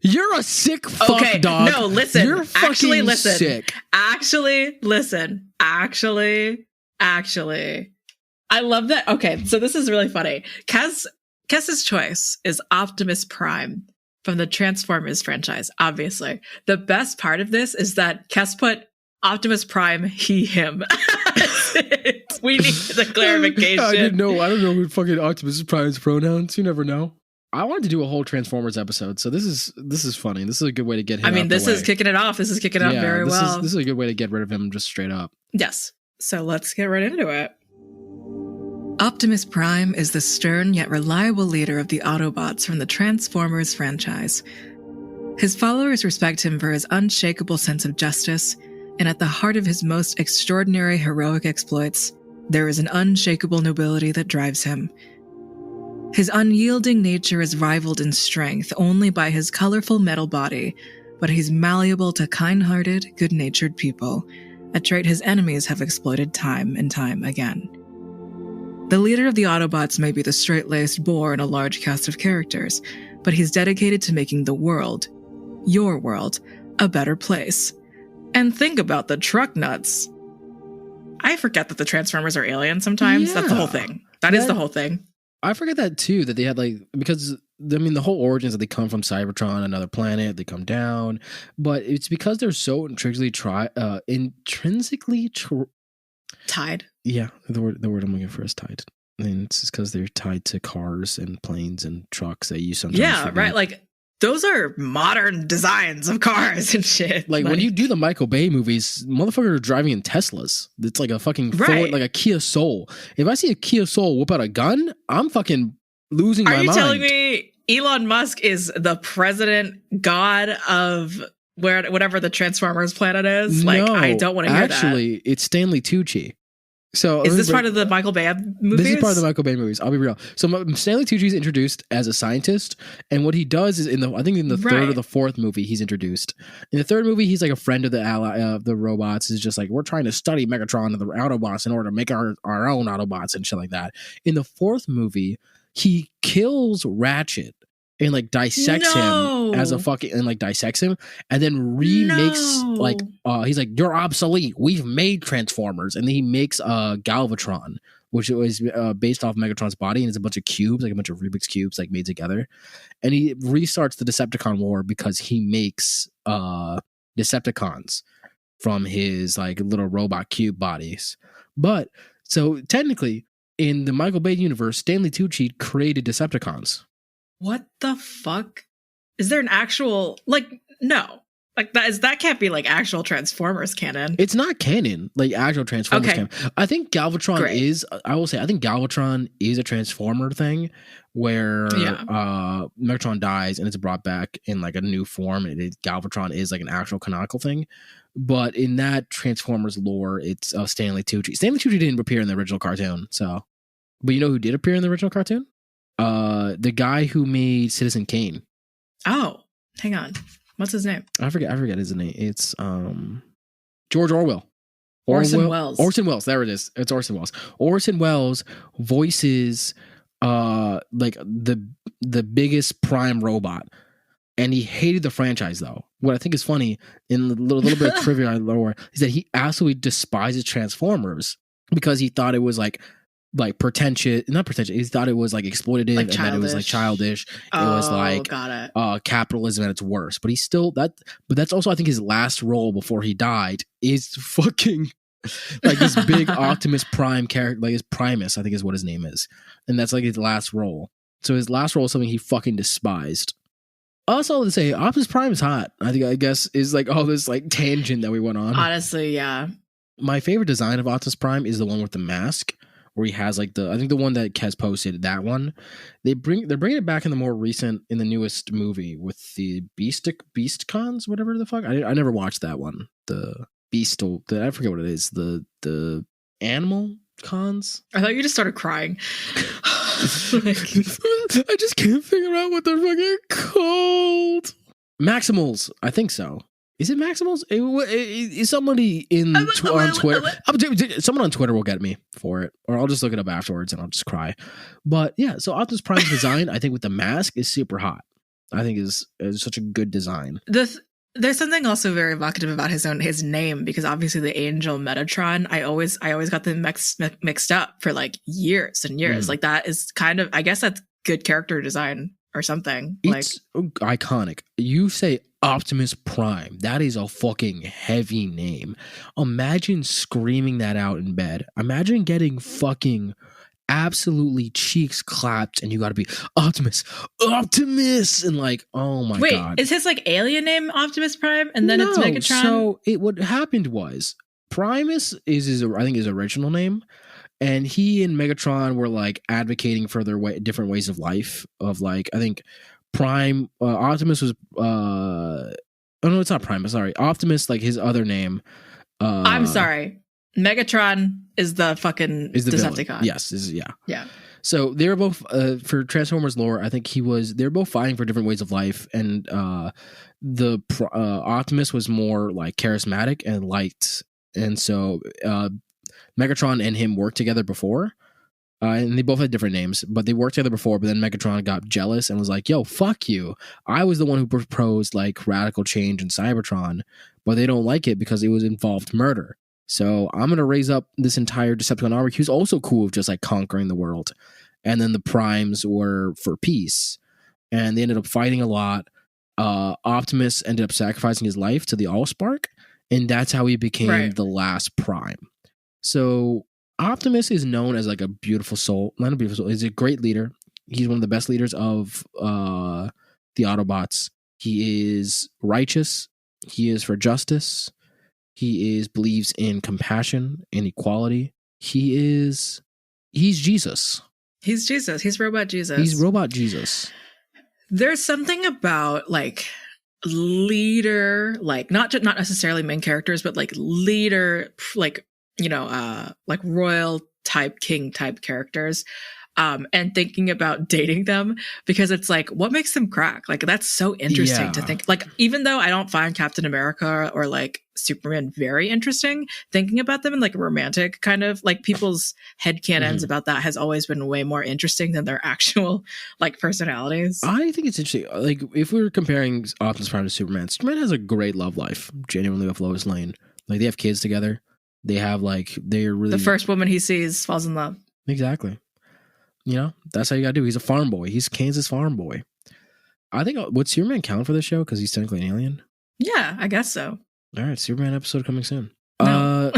You're a sick fuck, dog. No, listen. You're fucking sick. Actually, listen. Actually. I love that. Okay, so this is really funny. Kez's choice is Optimus Prime from the Transformers franchise, obviously. The best part of this is that Kez put Optimus Prime, he, him. We need the clarification. I don't know who fucking Optimus Prime's pronouns. You never know. I wanted to do a whole Transformers episode, so this is funny. This is a good way to get him. I mean, this is kicking it off. This is kicking it off very well. This is a good way to get rid of him just straight up. Yes. So let's get right into it. Optimus Prime is the stern yet reliable leader of the Autobots from the Transformers franchise. His followers respect him for his unshakable sense of justice, and at the heart of his most extraordinary heroic exploits, there is an unshakable nobility that drives him. His unyielding nature is rivaled in strength only by his colorful metal body, but he's malleable to kind-hearted, good-natured people, a trait his enemies have exploited time and time again. The leader of the Autobots may be the straight-laced bore in a large cast of characters, but he's dedicated to making the world, your world, a better place. And think about the truck nuts. I forget that the Transformers are aliens sometimes. That's the whole thing. That is the whole thing. I forget that too, that they had because the whole origins that they come from Cybertron, another planet, they come down, but it's because they're so intrinsically tied. Yeah, the word I'm looking for is tied. And it's just because they're tied to cars and planes and trucks that you sometimes forget. Right. Like, those are modern designs of cars and shit. Like when you do the Michael Bay movies, motherfuckers are driving in Teslas. It's like a fucking Ford, like a Kia Soul. If I see a Kia Soul whip out a gun, I'm fucking losing my mind. Are you telling me Elon Musk is the president god of whatever the Transformers planet is? Like, no, I don't want to hear that. Actually, it's Stanley Tucci. So Is this part of the Michael Bay movies? This is part of the Michael Bay movies. I'll be real. So Stanley Tucci is introduced as a scientist, and what he does is I think in the third or the fourth movie he's introduced. In the third movie, he's like a friend of the robots. Is just like, we're trying to study Megatron and the Autobots in order to make our own Autobots and shit like that. In the fourth movie, he kills Ratchet and like dissects him as a fucking and like dissects him and then remakes like he's like, you're obsolete, we've made Transformers, and then he makes Galvatron, which was based off Megatron's body, and it's a bunch of cubes, like a bunch of Rubik's cubes like made together, and he restarts the Decepticon war because he makes Decepticons from his like little robot cube bodies. But so technically in the Michael Bay universe, Stanley Tucci created Decepticons. What the fuck? Is there an actual no? Like that can't be like actual Transformers canon. It's not canon, like actual Transformers canon. I think Galvatron is. I will say, I think Galvatron is a Transformer thing where Megatron dies and it's brought back in like a new form. And Galvatron is like an actual canonical thing. But in that Transformers lore, it's Stanley Tucci. Stanley Tucci didn't appear in the original cartoon, so. But you know who did appear in the original cartoon? The guy who made Citizen Kane. Oh, hang on. What's his name? I forget his name. It's George Orwell. Orson Welles. Orson Welles. There it is. It's Orson Welles. Orson Welles voices like the biggest prime robot. And he hated the franchise though. What I think is funny in the little bit of trivia I lower is that he absolutely despises Transformers because he thought it was like not pretentious. He thought it was like exploitative and that it was like childish. It was like capitalism at its worst. But he's still but that's also I think his last role before he died is fucking like this big Optimus Prime character, like his Primus, I think is what his name is. And that's like his last role. So his last role is something he fucking despised. Also to say, Optimus Prime is hot. I guess is like all this like tangent that we went on. Honestly, yeah. My favorite design of Optimus Prime is the one with the mask. Where he has like I think the one that Kez posted, that one, they're bringing it back in the newest movie with the Beast Cons, whatever the fuck. I never watched that one. The I forget what it is. The animal cons. I thought you just started crying. I just can't figure out what they're fucking called. Maximals, I think so. Is it Maximals? Is somebody on Twitter? Someone on Twitter will get me for it, or I'll just look it up afterwards and I'll just cry. But yeah, so Optimus Prime's design, I think with the mask, is super hot. I think is such a good design. There's something also very evocative about his name, because obviously the Angel Metatron, I always got them mixed up for like years and years. Like that is kind of, I guess that's good character design or something. It's iconic. You say Optimus Prime. That is a fucking heavy name. Imagine screaming that out in bed. Imagine getting fucking absolutely cheeks clapped and you gotta be Optimus, and like, oh my god. Wait, is his like alien name Optimus Prime and then it's Megatron? So what happened was Primus is I think his original name, and he and Megatron were like advocating for their different ways of life. Of like, I think Prime Optimus was oh no, it's not Primus, sorry. Optimus, like his other name. I'm sorry. Megatron is the fucking Decepticon. Villain. Yes, yeah. So they were both for Transformers lore. I think they're both fighting for different ways of life, and the Optimus was more like charismatic and light, and so Megatron and him worked together before. And they both had different names, but they worked together before. But then Megatron got jealous and was like, yo, fuck you. I was the one who proposed like radical change in Cybertron, but they don't like it because it was involved murder. So I'm going to raise up this entire Decepticon army who's also cool with just like conquering the world. And then the Primes were for peace. And they ended up fighting a lot. Optimus ended up sacrificing his life to the Allspark. And that's how he became the last Prime. So Optimus is known as like a beautiful soul. Not a beautiful soul. He's a great leader. He's one of the best leaders of the Autobots. He is righteous. He is for justice. He believes in compassion and equality. He's Jesus. He's Jesus. He's Robot Jesus. He's Robot Jesus. There's something about like leader, like not necessarily main characters, but like leader, like like royal type, king type characters. And thinking about dating them, because it's like, what makes them crack? Like, that's so interesting to think. Like, even though I don't find Captain America or like Superman very interesting, thinking about them in like a romantic kind of like people's headcanons about that has always been way more interesting than their actual like personalities. I think it's interesting. Like, if we were comparing Optimus Prime to Superman, Superman has a great love life, genuinely, with Lois Lane. Like, they have kids together. They have like, they're really, the first woman he sees falls in love. Exactly. You know, that's how you gotta do. He's a farm boy. He's Kansas farm boy. I think, would Superman count for this show? Because he's technically an alien? Yeah, I guess so. All right, Superman episode coming soon. No.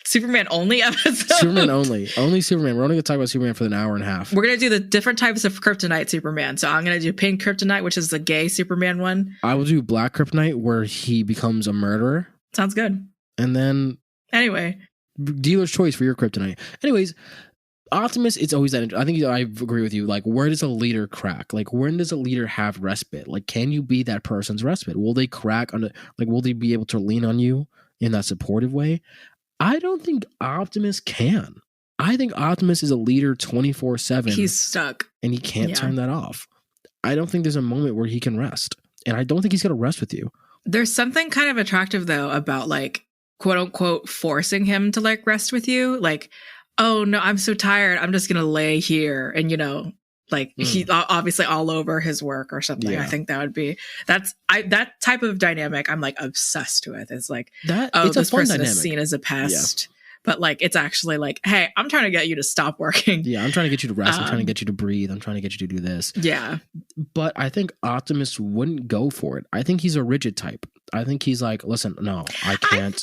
Superman only episode? Superman only. Only Superman. We're only going to talk about Superman for an hour and a half. We're going to do the different types of kryptonite Superman. So I'm going to do pink kryptonite, which is the gay Superman one. I will do black kryptonite, where he becomes a murderer. Sounds good. And then... Anyway. Dealer's choice for your kryptonite. Anyways... Optimus, it's always that. I think I agree with you. Like, where does a leader crack? Like, when does a leader have respite? Like, can you be that person's respite? Will they crack on it? Like, will they be able to lean on you in that supportive way? I don't think Optimus can. I think Optimus is a leader 24/7. He's stuck. And he can't turn that off. I don't think there's a moment where he can rest. And I don't think he's going to rest with you. There's something kind of attractive, though, about, like, quote unquote, forcing him to, like, rest with you. Like, oh no, I'm so tired, I'm just gonna lay here, and he's obviously all over his work or something. I think that would be that type of dynamic I'm like obsessed with. It's like that, it's this person is seen as a pest, but like it's actually like, hey, I'm trying to get you to stop working. I'm trying to get you to rest. I'm trying to get you to breathe. I'm trying to get you to do this. But I think Optimus wouldn't go for it. I think he's a rigid type. I think he's like, listen, no, I can't.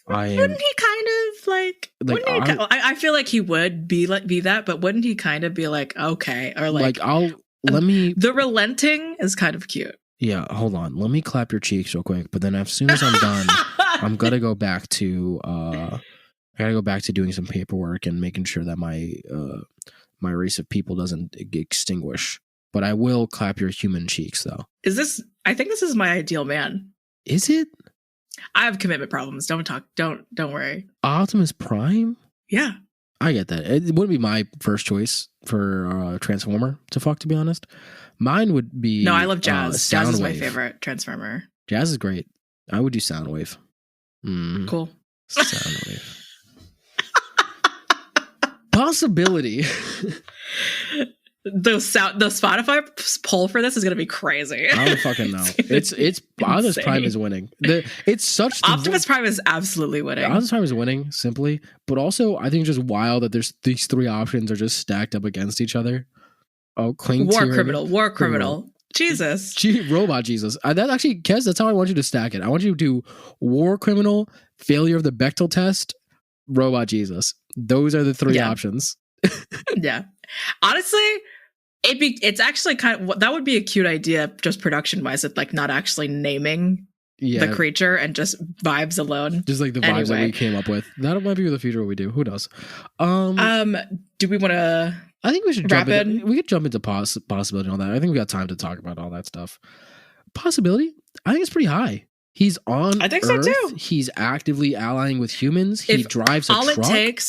Wouldn't he kind of like I feel like he would be that, but wouldn't he kind of be like, okay, or like the relenting is kind of cute. Yeah, hold on, let me clap your cheeks real quick, but then as soon as I'm done, I'm gonna go back to I gotta go back to doing some paperwork and making sure that my race of people doesn't extinguish. But I will clap your human cheeks, though. I think this is my ideal man. Is it? I have commitment problems. Don't worry. Optimus Prime? Yeah. I get that. It wouldn't be my first choice for Transformer to fuck, to be honest. Mine would be... No, I love Jazz. Jazz is my favorite Transformer. Jazz is great. I would do Soundwave. Cool. Soundwave. Possibility. The Spotify poll for this is gonna be crazy. I don't fucking know. It's Optimus Prime is winning. Optimus Prime is absolutely winning. Optimus Prime is winning simply, but also I think it's just wild that there's these three options are just stacked up against each other. Oh, war criminal. Jesus. Robot Jesus. That actually, Kez, that's how I want you to stack it. I want you to do war criminal, failure of the Bechdel test, robot Jesus. Those are the three options. Yeah. Honestly, it's actually kind of, that would be a cute idea, just production wise, of like not actually naming the creature and just vibes alone. Just like the vibes that we came up with. That might be the future what we do. Who knows? Do we want to? I think we should jump in. We could jump into possibility on that. I think we got time to talk about all that stuff. Possibility? I think it's pretty high. He's on I think Earth. So too. He's actively allying with humans. He drives a truck.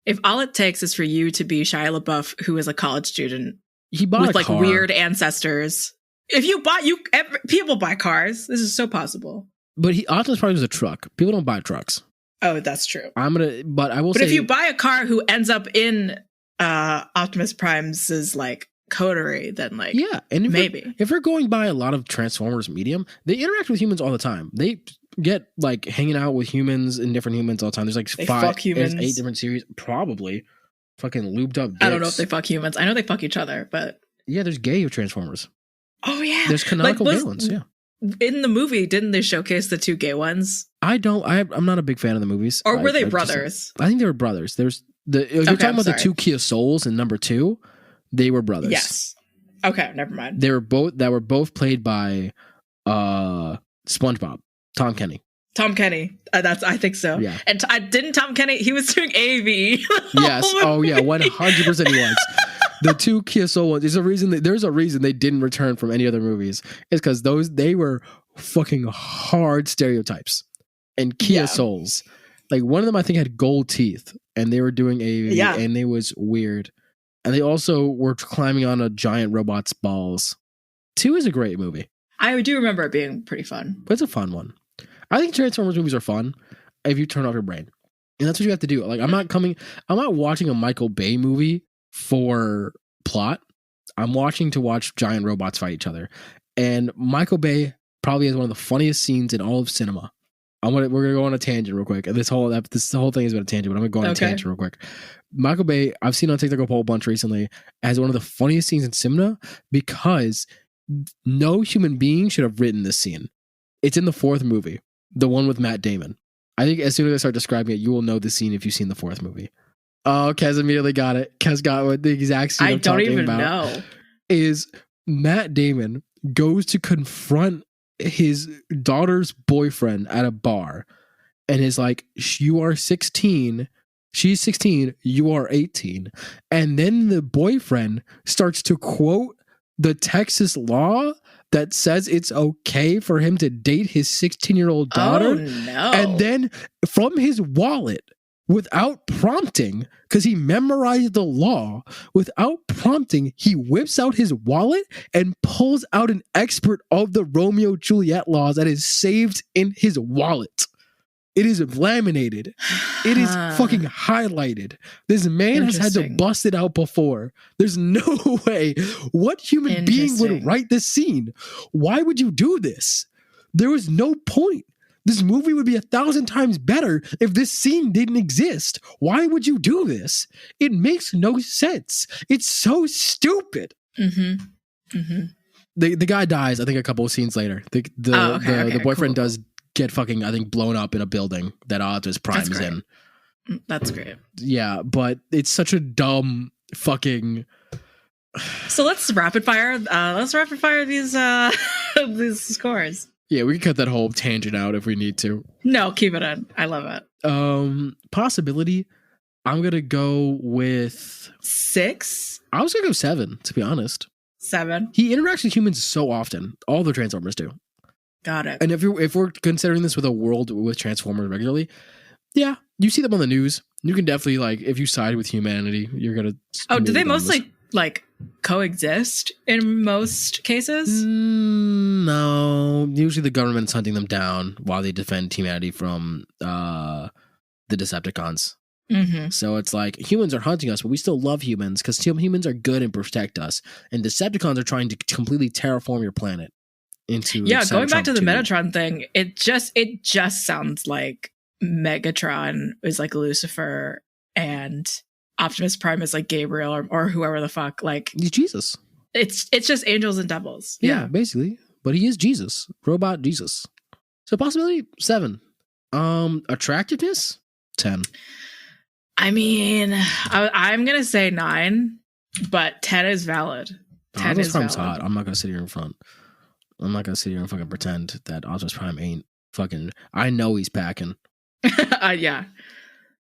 If all it takes is for you to be Shia LaBeouf, who is a college student, he bought with a like car. Weird ancestors. If people buy cars. This is so possible. But Optimus Prime is a truck. People don't buy trucks. Oh, that's true. But if you buy a car who ends up in Optimus Prime's like coterie, then like and maybe if we're going by a lot of Transformers medium, they interact with humans all the time. They get like hanging out with humans and different humans all the time. There's like they fuck humans. 8 different series, probably fucking lubed up dicks. I don't know if they fuck humans. I know they fuck each other, but yeah, there's gay Transformers. Oh yeah, there's canonical gay ones. Yeah, in the movie, didn't they showcase the 2 gay ones? I'm not a big fan of the movies. Or were they brothers? I think they were brothers. If you're talking about the 2 Kia Souls in number 2, they were brothers. Yes. Okay, never mind. They were both played by SpongeBob, Tom Kenny. I think so. Yeah. And didn't Tom Kenny? He was doing AV. Yes. Oh yeah. 100% he was. The 2 Kia Soul ones. There's a reason they didn't return from any other movies. It's because they were fucking hard stereotypes. And Kia Souls, Like one of them, I think, had gold teeth, and they were doing Yeah. and it was weird. And they also were climbing on a giant robot's balls. 2 is a great movie. I do remember it being pretty fun. But it's a fun one. I think Transformers movies are fun if you turn off your brain. And that's what you have to do. Like, I'm not watching a Michael Bay movie for plot. I'm watching to watch giant robots fight each other. And Michael Bay probably has one of the funniest scenes in all of cinema. We're gonna go on a tangent real quick. This whole thing is about a tangent, but I'm gonna go on a tangent real quick. Michael Bay, I've seen on TikTok a whole bunch recently, has one of the funniest scenes in cinema because no human being should have written this scene. It's in the 4th movie, the one with Matt Damon. I think as soon as I start describing it, you will know the scene if you've seen the 4th movie. Oh, Kez immediately got it. Kez got what the exact scene I'm talking about. I don't even know. Is Matt Damon goes to confront his daughter's boyfriend at a bar and is like, you are 16, she's 16, you are 18. And then the boyfriend starts to quote the Texas law that says it's okay for him to date his 16-year-old daughter. Oh, no. And then from his wallet, without prompting, because he memorized the law, without prompting, he whips out his wallet and pulls out an expert of the Romeo-Juliet laws that is saved in his wallet. It is laminated. It is fucking highlighted. This man has had to bust it out before. There's no way. What human being would write this scene? Why would you do this? There was no point. This movie would be 1,000 times better if this scene didn't exist. Why would you do this? It makes no sense. It's so stupid. Mm-hmm. Mm-hmm. The guy dies, I think, a couple of scenes later. The boyfriend does get fucking, I think, blown up in a building that Optimus Prime is in. That's great. Yeah, but it's such a dumb fucking... So let's rapid fire. These these scores. Yeah, we can cut that whole tangent out if we need to. No, keep it in. I love it. Possibility. I'm gonna go with 6. I was gonna go 7, to be honest. 7. He interacts with humans so often. All the Transformers do. Got it. And if we're considering this with a world with Transformers regularly, yeah, you see them on the news. You can definitely, like, if you side with humanity, you're gonna. Oh, do they mostly like coexist in most cases? No, usually the government's hunting them down while they defend humanity from the Decepticons. Mm-hmm. So it's like humans are hunting us, but we still love humans because humans are good and protect us, and Decepticons are trying to completely terraform your planet into. Yeah, going back to the Metatron thing, it just sounds like Megatron is like Lucifer and Optimus Prime is like Gabriel or whoever the fuck. Like, he's Jesus. It's just angels and devils. Yeah, basically. But he is Jesus. Robot Jesus. So possibility 7. Attractiveness 10. I mean, I'm gonna say 9, but 10 is valid. 10 is valid. Hot. I'm not gonna sit here in front. I'm not gonna sit here and fucking pretend that Optimus Prime ain't fucking. I know he's packing. Yeah.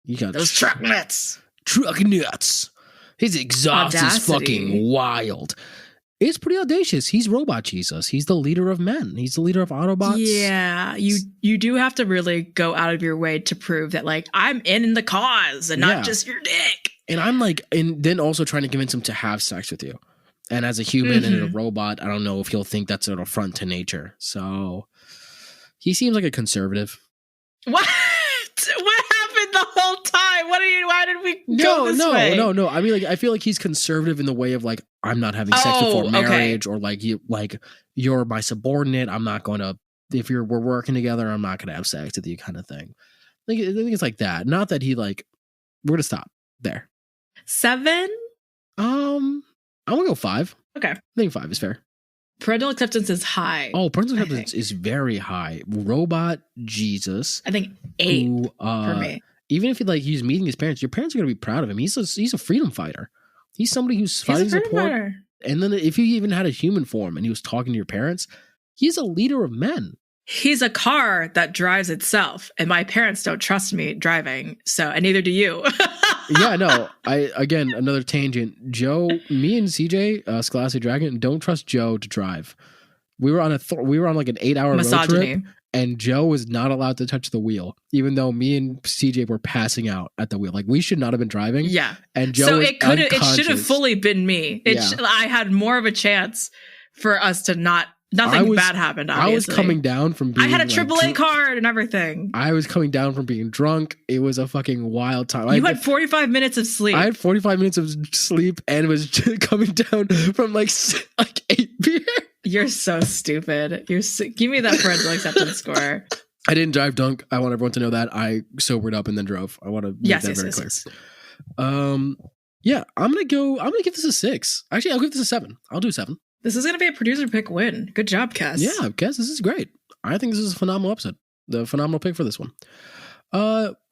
You got those truck nuts. Truck nuts. His exhaust is fucking wild. It's pretty audacious. He's Robot Jesus. He's the leader of men. He's the leader of Autobots. Yeah, you do have to really go out of your way to prove that, like, I'm in the cause and not just your dick. And I'm like, and then also trying to convince him to have sex with you. And as a human and a robot, I don't know if he'll think that's an affront to nature. So he seems like a conservative. What? What happened the whole time? Why did we go this way? No. I mean, like, I feel like he's conservative in the way of, like, I'm not having sex before marriage, or like you're my subordinate. I'm not going to, if we're working together, I'm not going to have sex with you, kind of thing. I think it's like that. Not that he, like, we're gonna stop there. 7. I'm gonna go 5. Okay, I think 5 is fair. Parental acceptance is high. Oh, parental acceptance is very high. Robot Jesus. I think 8 for me. Even if he's meeting his parents, your parents are gonna be proud of him. He's a freedom fighter. He's somebody who's fighting support. And then if he even had a human form and he was talking to your parents, he's a leader of men. He's a car that drives itself, and my parents don't trust me driving, and neither do you. Yeah, no. Again, another tangent. Joe, me and CJ, Scholastic Dragon, don't trust Joe to drive. We were on like an 8-hour road trip, Misogyny. and Joe was not allowed to touch the wheel, even though me and CJ were passing out at the wheel. Like, we should not have been driving. Yeah. And Joe So was it should have unconscious. fully been me. I had more of a chance for us to nothing bad happened, obviously. I was coming down from being... I had a AAA card and everything. I was coming down from being drunk. It was a fucking wild time. You had 45 minutes of sleep. I had 45 minutes of sleep and was coming down from like 8 beer. You're so stupid. Give me that parental acceptance score. I didn't drive drunk. I want everyone to know that. I sobered up and then drove. I want to make that very clear. Yes. Yeah, I'm gonna give this a 6. Actually, I'll give this a 7. I'll do a 7. This is gonna be a producer pick win. Good job, Cass. Yeah, Cass, this is great. I think this is a phenomenal episode. The phenomenal pick for this one.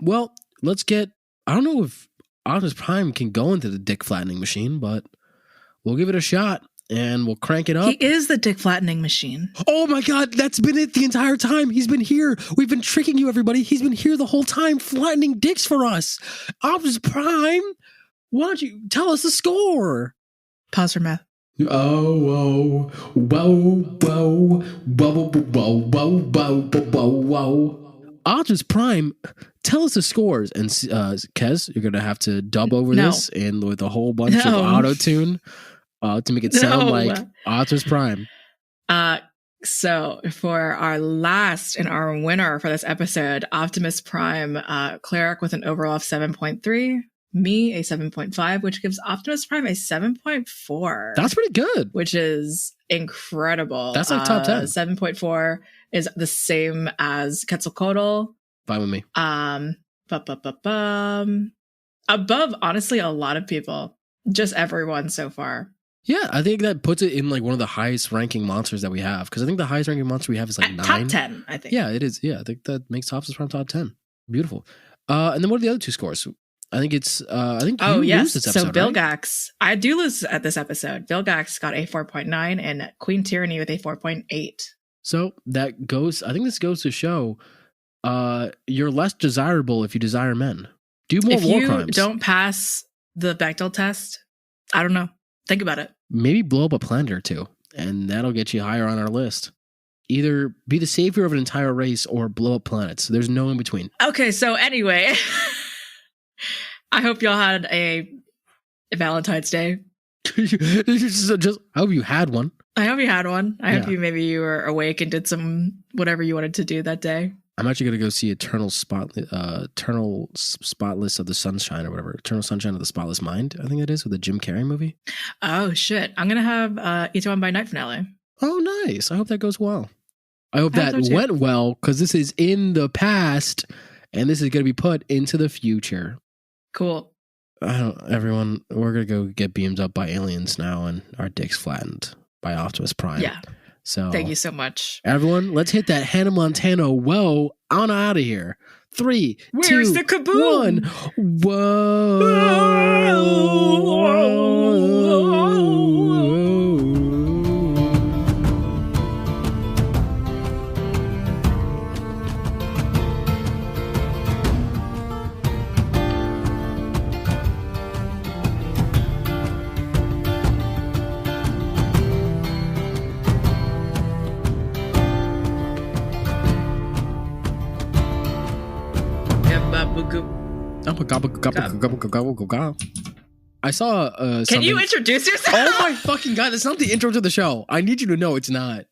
Well, let's get... I don't know if Optimus Prime can go into the dick flattening machine, but we'll give it a shot. And we'll crank it up. He is the dick flattening machine. Oh my God, that's been it the entire time. He's been here. We've been tricking you, everybody. He's been here the whole time, flattening dicks for us. Optimus Prime, why don't you tell us the score? Pause for math. Oh, Optimus Prime, tell us the scores. And Kez, you're gonna have to dub over this and with a whole bunch of auto-tune. To make it sound like Optimus Prime. So for our last and our winner for this episode, Optimus Prime, Cleric with an overall of 7.3, me a 7.5, which gives Optimus Prime a 7.4. That's pretty good. Which is incredible. That's like top 10. 7.4 is the same as Quetzalcoatl. Fine with me. Above, honestly, a lot of people. Just everyone so far. Yeah, I think that puts it in like one of the highest ranking monsters that we have. Because I think the highest ranking monster we have is like 9. Top 10, I think. Yeah, it is. Yeah, I think that makes Optimus Prime top 10. Beautiful. And then what are the other two scores? I think it's you lose this episode, so Vilgax, right? I do lose at this episode. Vilgax got a 4.9 and Queen Tyr'ahnee with a 4.8. So that goes, I think this goes to show you're less desirable if you desire men. Do more war crimes. If you don't pass the Bechdel test, I don't know. Think about it. Maybe blow up a planet or two, and that'll get you higher on our list. Either be the savior of an entire race or blow up planets. There's no in between. Okay, so anyway, I hope y'all had a Valentine's Day. I hope you had one. I hope you had one. I hope you were awake and did some whatever you wanted to do that day. I'm actually going to go see Eternal Spotless of the Sunshine or whatever. Eternal Sunshine of the Spotless Mind, I think it is, with the Jim Carrey movie. Oh, shit. I'm going to have Itaewon by Night finale. Oh, nice. I hope that goes well. I hope that went well, because this is in the past, and this is going to be put into the future. Cool. Everyone, we're going to go get beamed up by aliens now, and our dicks flattened by Optimus Prime. Yeah. So thank you so much. Everyone, let's hit that Hannah Montana whoa on out of here. 3, Where's 2, the kaboom? 1. Whoa. I saw Can you introduce yourself? Oh my fucking God, that's not the intro to the show. I need you to know it's not.